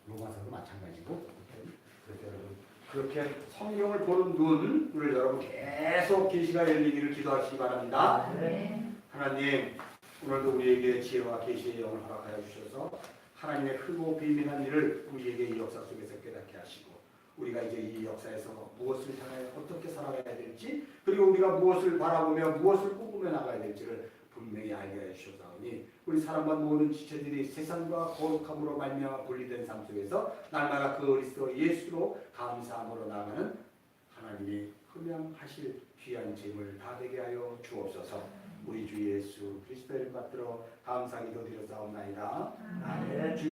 로마서도 마찬가지고. 그래서 여러분 그렇게 성경을 보는 눈을 여러분 계속 계시가 열리기를 기도하시기 바랍니다. 네. 하나님 오늘도 우리에게 지혜와 계시의 영을 허락하여 주셔서 하나님의 크고 비밀한 일을 우리에게 이 역사 속에서 깨닫게 하시고 우리가 이제 이 역사에서 무엇을 향해 어떻게 살아가야 될지 그리고 우리가 무엇을 바라보며 무엇을 꿈꾸며 나가야 될지를 분명히 알게 해주셨사오니 우리 사람과 모든 지체들이 세상과 거룩함으로 말미암아 분리된 삶 속에서 날마다 그 그리스도 예수로 감사함으로 나가는 하나님이 흠양하실 귀한 제물 다 되게 하여 주옵소서. 우리 주 예수 그리스도를 받들어 감사기도 드려사옵나이다. 아멘.